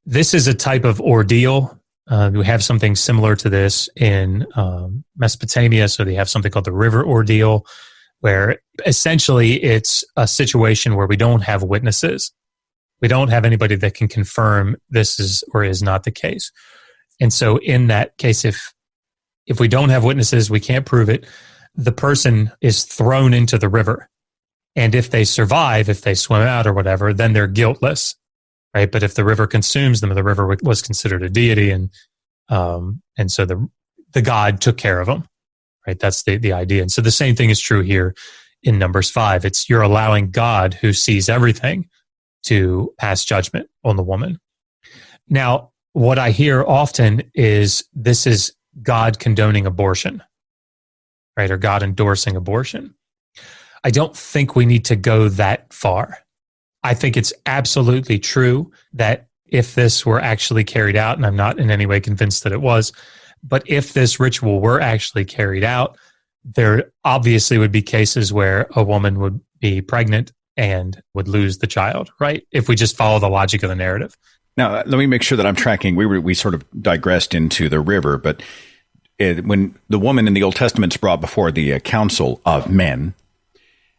This is a type of ordeal. We have something similar to this in Mesopotamia. So they have something called the river ordeal, where essentially it's a situation where we don't have witnesses. We don't have anybody that can confirm this is or is not the case. And so in that case, if we don't have witnesses, we can't prove it, the person is thrown into the river. And if they survive, if they swim out or whatever, then they're guiltless, right? But if the river consumes them, the river was considered a deity, and so the god took care of them, right? That's the idea. And so the same thing is true here in Numbers 5. It's you're allowing God, who sees everything, to pass judgment on the woman. Now, what I hear often is this is God condoning abortion, right? Or God endorsing abortion. I don't think we need to go that far. I think it's absolutely true that if this were actually carried out, and I'm not in any way convinced that it was, but if this ritual were actually carried out, there obviously would be cases where a woman would be pregnant and would lose the child, right? If we just follow the logic of the narrative. Now, let me make sure that I'm tracking. We sort of digressed into the river, but when the woman in the Old Testament is brought before the council of men,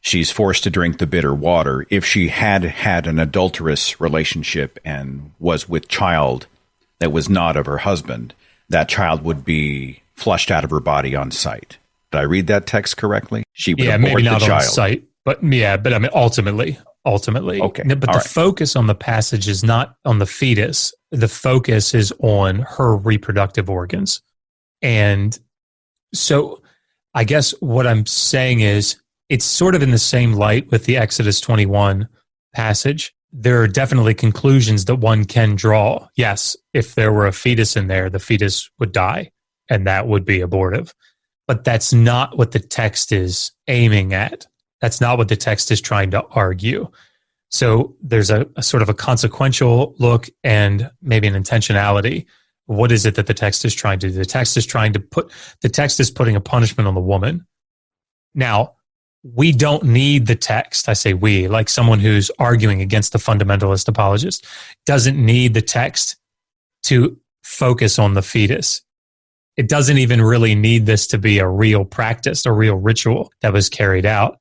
she's forced to drink the bitter water. If she had an adulterous relationship and was with child that was not of her husband, that child would be flushed out of her body on sight. Did I read that text correctly? She would abort maybe not the child. On sight, but I mean, ultimately. Okay. But the focus on the passage is not on the fetus. The focus is on her reproductive organs. And so I guess what I'm saying is it's sort of in the same light with the Exodus 21 passage. There are definitely conclusions that one can draw. Yes, if there were a fetus in there, the fetus would die, and that would be abortive. But that's not what the text is aiming at. That's not what the text is trying to argue. So there's a sort of a consequential look and maybe an intentionality. What is it that the text is trying to do? The text is putting a punishment on the woman. Now, we don't need the text. I say we, like someone who's arguing against the fundamentalist apologist, doesn't need the text to focus on the fetus. It doesn't even really need this to be a real practice, a real ritual that was carried out.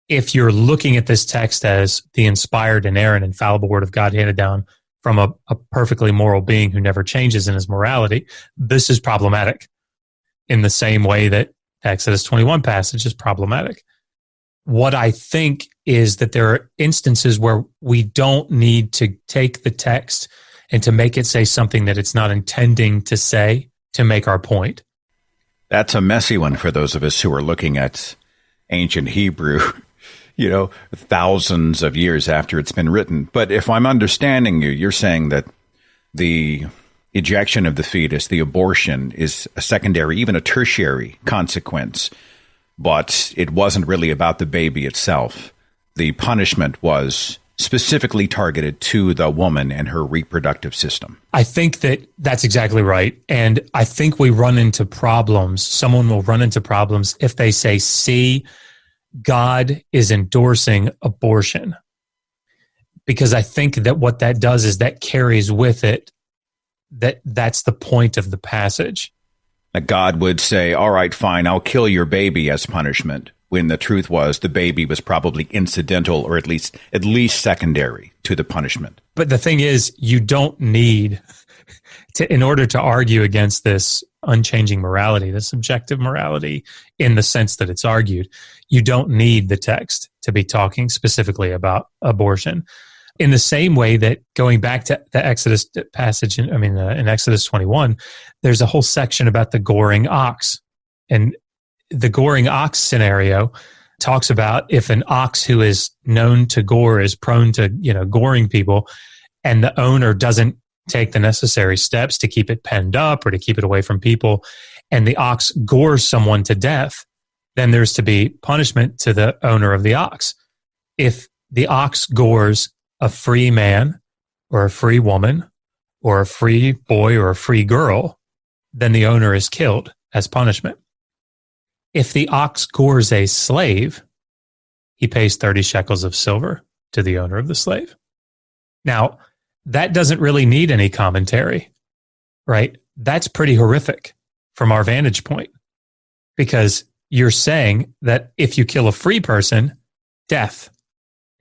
If you're looking at this text as the inspired, inerrant, infallible word of God handed down from a perfectly moral being who never changes in his morality, this is problematic in the same way that Exodus 21 passage is problematic. What I think is that there are instances where we don't need to take the text and to make it say something that it's not intending to say to make our point. That's a messy one for those of us who are looking at ancient Hebrew, thousands of years after it's been written. But if I'm understanding you, you're saying that the ejection of the fetus, the abortion, is a secondary, even a tertiary consequence. But it wasn't really about the baby itself. The punishment was specifically targeted to the woman and her reproductive system. I think that's exactly right. And I think we run into problems. Someone will run into problems if they say, see, God is endorsing abortion. Because I think that what that does is that carries with it that's the point of the passage. That God would say, all right, fine, I'll kill your baby as punishment, when the truth was the baby was probably incidental or at least secondary to the punishment. But the thing is, you don't need to, in order to argue against this unchanging morality, this objective morality in the sense that it's argued, you don't need the text to be talking specifically about abortion. In the same way that going back to the Exodus passage, in Exodus 21, there's a whole section about the goring ox. And the goring ox scenario talks about if an ox who is known to gore is prone to, goring people, and the owner doesn't take the necessary steps to keep it penned up or to keep it away from people, and the ox gores someone to death, then there's to be punishment to the owner of the ox. If the ox gores a free man or a free woman or a free boy or a free girl, then the owner is killed as punishment. If the ox gores a slave, he pays 30 shekels of silver to the owner of the slave. Now, that doesn't really need any commentary, right? That's pretty horrific from our vantage point, because you're saying that if you kill a free person, death.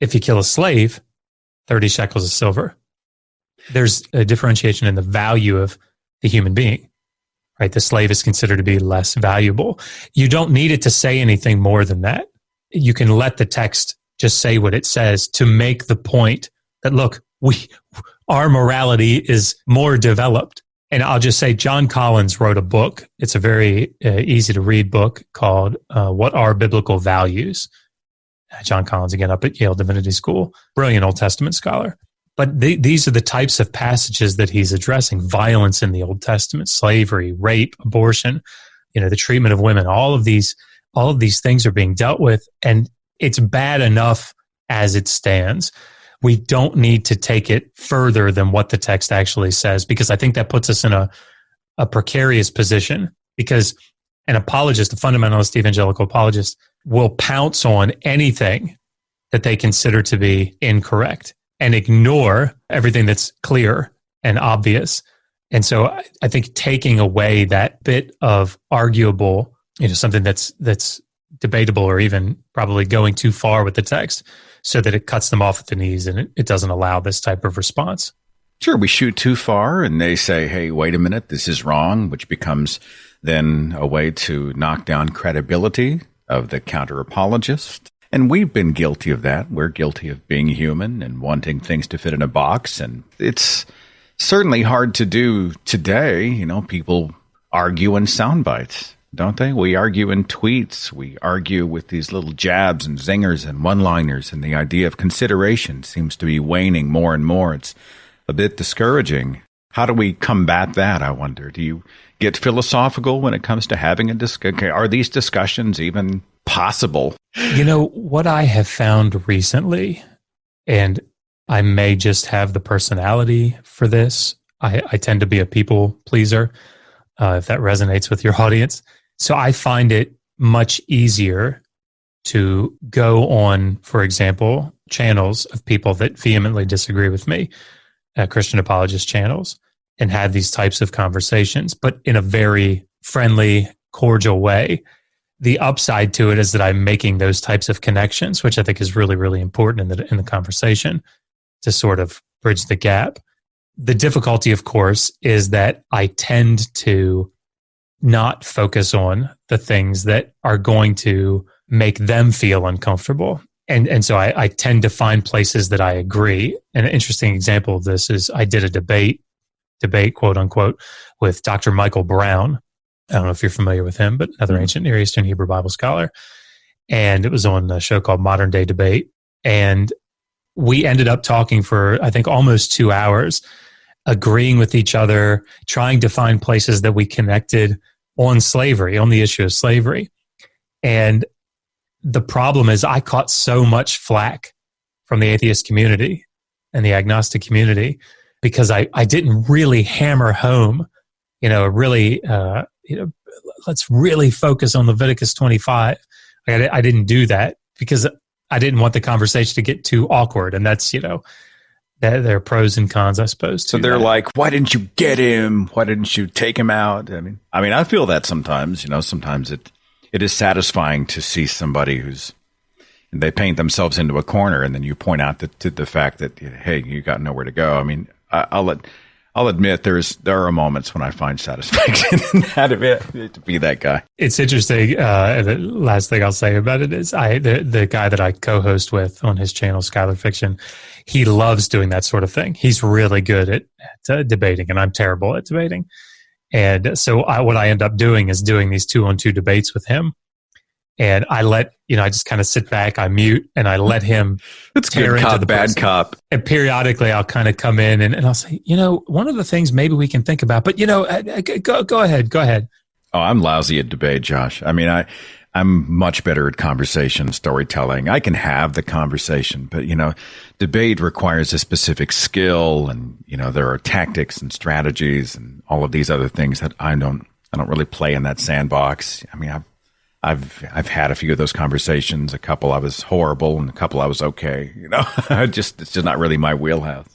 If you kill a slave, 30 shekels of silver. There's a differentiation in the value of the human being, right? The slave is considered to be less valuable. You don't need it to say anything more than that. You can let the text just say what it says to make the point that, look, our morality is more developed. And I'll just say John Collins wrote a book. It's a very easy to read book called What Are Biblical Values? John Collins, again, up at Yale Divinity School, brilliant Old Testament scholar. But these are the types of passages that he's addressing: violence in the Old Testament, slavery, rape, abortion, the treatment of women. All of these things are being dealt with, and it's bad enough as it stands. We don't need to take it further than what the text actually says, because I think that puts us in a precarious position, because an apologist, a fundamentalist evangelical apologist, will pounce on anything that they consider to be incorrect and ignore everything that's clear and obvious. And so I think taking away that bit of arguable, something that's debatable, or even probably going too far with the text, so that it cuts them off at the knees and it doesn't allow this type of response. Sure, we shoot too far and they say, hey, wait a minute, this is wrong, which becomes then a way to knock down credibility of the counter-apologist. And we've been guilty of that. We're guilty of being human and wanting things to fit in a box. And it's certainly hard to do today. People argue in sound bites, don't they? We argue in tweets. We argue with these little jabs and zingers and one-liners. And the idea of consideration seems to be waning more and more. It's a bit discouraging. How do we combat that, I wonder? Do you get philosophical when it comes to having a discussion? Are these discussions even possible? What I have found recently, and I may just have the personality for this, I tend to be a people pleaser, if that resonates with your audience. So I find it much easier to go on, for example, channels of people that vehemently disagree with me, Christian apologist channels, and have these types of conversations, but in a very friendly, cordial way. The upside to it is that I'm making those types of connections, which I think is really, really important in the conversation to sort of bridge the gap. The difficulty, of course, is that I tend to not focus on the things that are going to make them feel uncomfortable. And so I tend to find places that I agree. And an interesting example of this is I did a debate, quote unquote, with Dr. Michael Brown. I don't know if you're familiar with him, but another ancient Near Eastern Hebrew Bible scholar. And it was on a show called Modern Day Debate. And we ended up talking for, I think, almost 2 hours, agreeing with each other, trying to find places that we connected on slavery, on the issue of slavery. And the problem is I caught so much flack from the atheist community and the agnostic community because I didn't really hammer home, let's really focus on Leviticus 25. I didn't do that because I didn't want the conversation to get too awkward. And that's, there are pros and cons, I suppose. So they're like, why didn't you get him? Why didn't you take him out? I mean, I feel that sometimes, sometimes it is satisfying to see somebody they paint themselves into a corner, and then you point out the fact that, hey, you got nowhere to go. I mean, I'll admit there are moments when I find satisfaction in that to be that guy. It's interesting. The last thing I'll say about it is the guy that I co-host with on his channel, Skylar Fiction, he loves doing that sort of thing. He's really good at debating, and I'm terrible at debating. And so what I end up doing is doing these 2-on-2 debates with him. And I just kind of sit back, I mute, and I let him tear into the bad cop. And periodically I'll kind of come in and I'll say, one of the things maybe we can think about, but go ahead. Oh, I'm lousy at debate, Josh. I mean, I'm much better at conversation storytelling. I can have the conversation, but, debate requires a specific skill, and, there are tactics and strategies and all of these other things that I don't really play in that sandbox. I mean, I've had a few of those conversations. A couple I was horrible, and a couple I was okay. It's just not really my wheelhouse.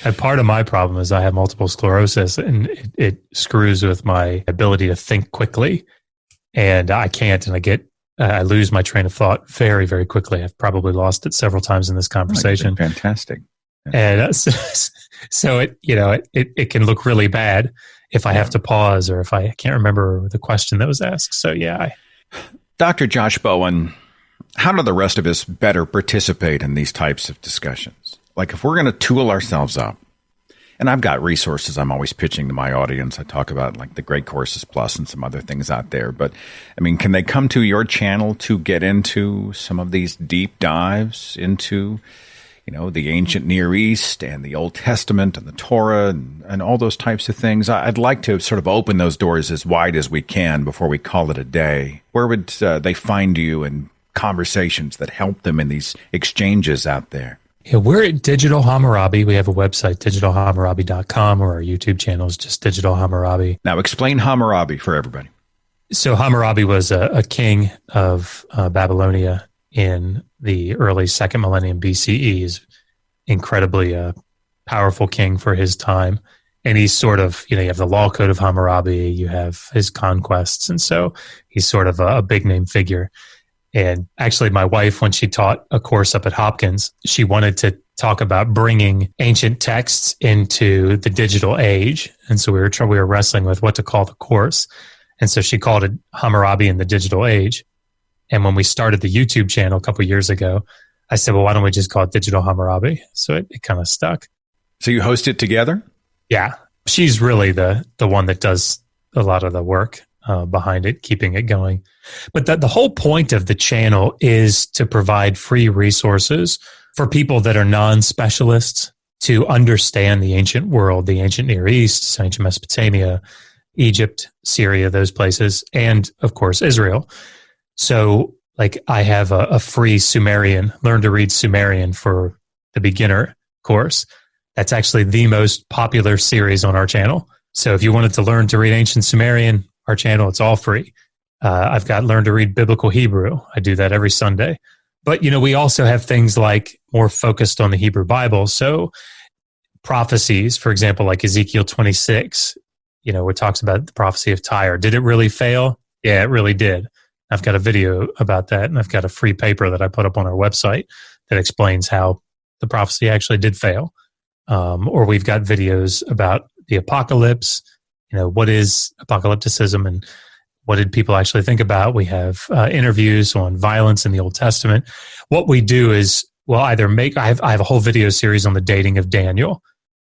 And part of my problem is I have multiple sclerosis, and it screws with my ability to think quickly. And I can't, and I lose my train of thought very, very quickly. I've probably lost it several times in this conversation. Fantastic. And so it can look really bad if I have to pause, or if I can't remember the question that was asked. So yeah. Dr. Josh Bowen, how do the rest of us better participate in these types of discussions? Like, if we're going to tool ourselves up, and I've got resources I'm always pitching to my audience. I talk about like the Great Courses Plus and some other things out there. But, I mean, can they come to your channel to get into some of these deep dives into, the ancient Near East and the Old Testament and the Torah and all those types of things? I'd like to sort of open those doors as wide as we can before we call it a day. Where would they find you in conversations that help them in these exchanges out there? Yeah, we're at Digital Hammurabi. We have a website, digitalhammurabi.com, or our YouTube channel is just Digital Hammurabi. Now, explain Hammurabi for everybody. So Hammurabi was a king of Babylonia in the early 2nd millennium BCE. He's incredibly powerful king for his time. And he's sort of, you have the law code of Hammurabi, you have his conquests. And so he's sort of a big name figure. And actually, my wife, when she taught a course up at Hopkins, she wanted to talk about bringing ancient texts into the digital age. And so we were wrestling with what to call the course. And so she called it Hammurabi in the Digital Age. And when we started the YouTube channel a couple of years ago, I said, well, why don't we just call it Digital Hammurabi? So it kind of stuck. So you host it together? Yeah. She's really the one that does a lot of the work behind it, keeping it going. But the whole point of the channel is to provide free resources for people that are non-specialists to understand the ancient world, the ancient Near East, ancient Mesopotamia, Egypt, Syria, those places, and of course, Israel. So like I have a free Sumerian, learn to read Sumerian for the beginner course. That's actually the most popular series on our channel. So if you wanted to learn to read ancient Sumerian, our channel, it's all free. I've got Learn to Read Biblical Hebrew. I do that every Sunday. But, we also have things like more focused on the Hebrew Bible. So prophecies, for example, like Ezekiel 26, where it talks about the prophecy of Tyre. Did it really fail? Yeah, it really did. I've got a video about that, and I've got a free paper that I put up on our website that explains how the prophecy actually did fail. Or we've got videos about the apocalypse, what is apocalypticism and what did people actually think about? We have interviews on violence in the Old Testament. What we do is we'll either I have a whole video series on the dating of Daniel.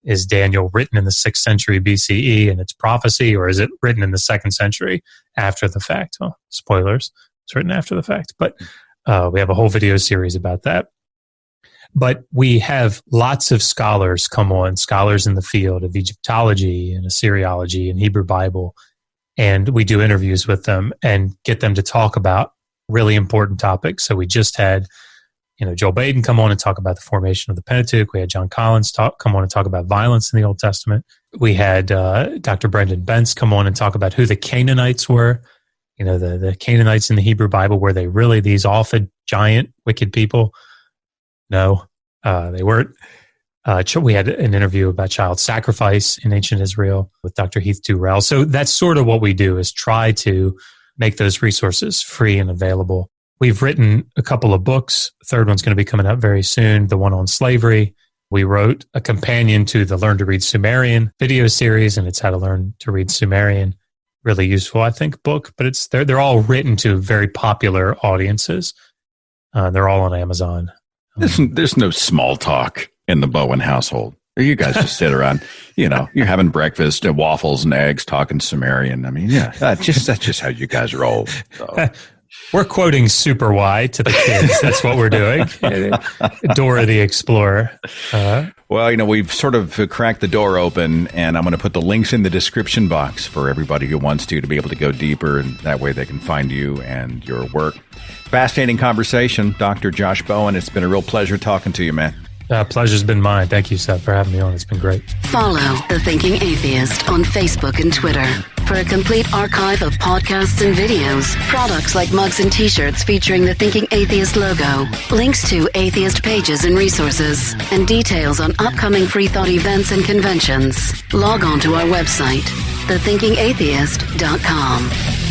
Is Daniel written in the 6th century BCE and it's prophecy, or is it written in the 2nd century after the fact? Well, spoilers, it's written after the fact. But we have a whole video series about that. But we have lots of scholars come on, scholars in the field of Egyptology and Assyriology and Hebrew Bible, and we do interviews with them and get them to talk about really important topics. So we just had, Joel Baden come on and talk about the formation of the Pentateuch. We had John Collins come on and talk about violence in the Old Testament. We had Dr. Brendan Bentz come on and talk about who the Canaanites were. The Canaanites in the Hebrew Bible, were they really these awful, giant, wicked people? No, they weren't. We had an interview about child sacrifice in ancient Israel with Dr. Heath Durrell. So that's sort of what we do, is try to make those resources free and available. We've written a couple of books. The third one's going to be coming out very soon, the one on slavery. We wrote a companion to the Learn to Read Sumerian video series, and it's How to Learn to Read Sumerian. Really useful, I think, book. But they're all written to very popular audiences. They're all on Amazon. There's no small talk in the Bowen household. You guys just sit around, you're having breakfast, waffles and eggs, talking Sumerian. I mean, yeah, that's just how you guys roll. So. We're quoting Super Y to the kids. That's what we're doing. Dora the Explorer. Well, we've sort of cracked the door open, and I'm going to put the links in the description box for everybody who wants to be able to go deeper, and that way they can find you and your work. Fascinating conversation, Dr. Josh Bowen. It's been a real pleasure talking to you, man. Pleasure's been mine. Thank you, Seth, for having me on. It's been great. Follow The Thinking Atheist on Facebook and Twitter for a complete archive of podcasts and videos, products like mugs and t-shirts featuring the Thinking Atheist logo, links to atheist pages and resources, and details on upcoming free thought events and conventions. Log on to our website, thethinkingatheist.com.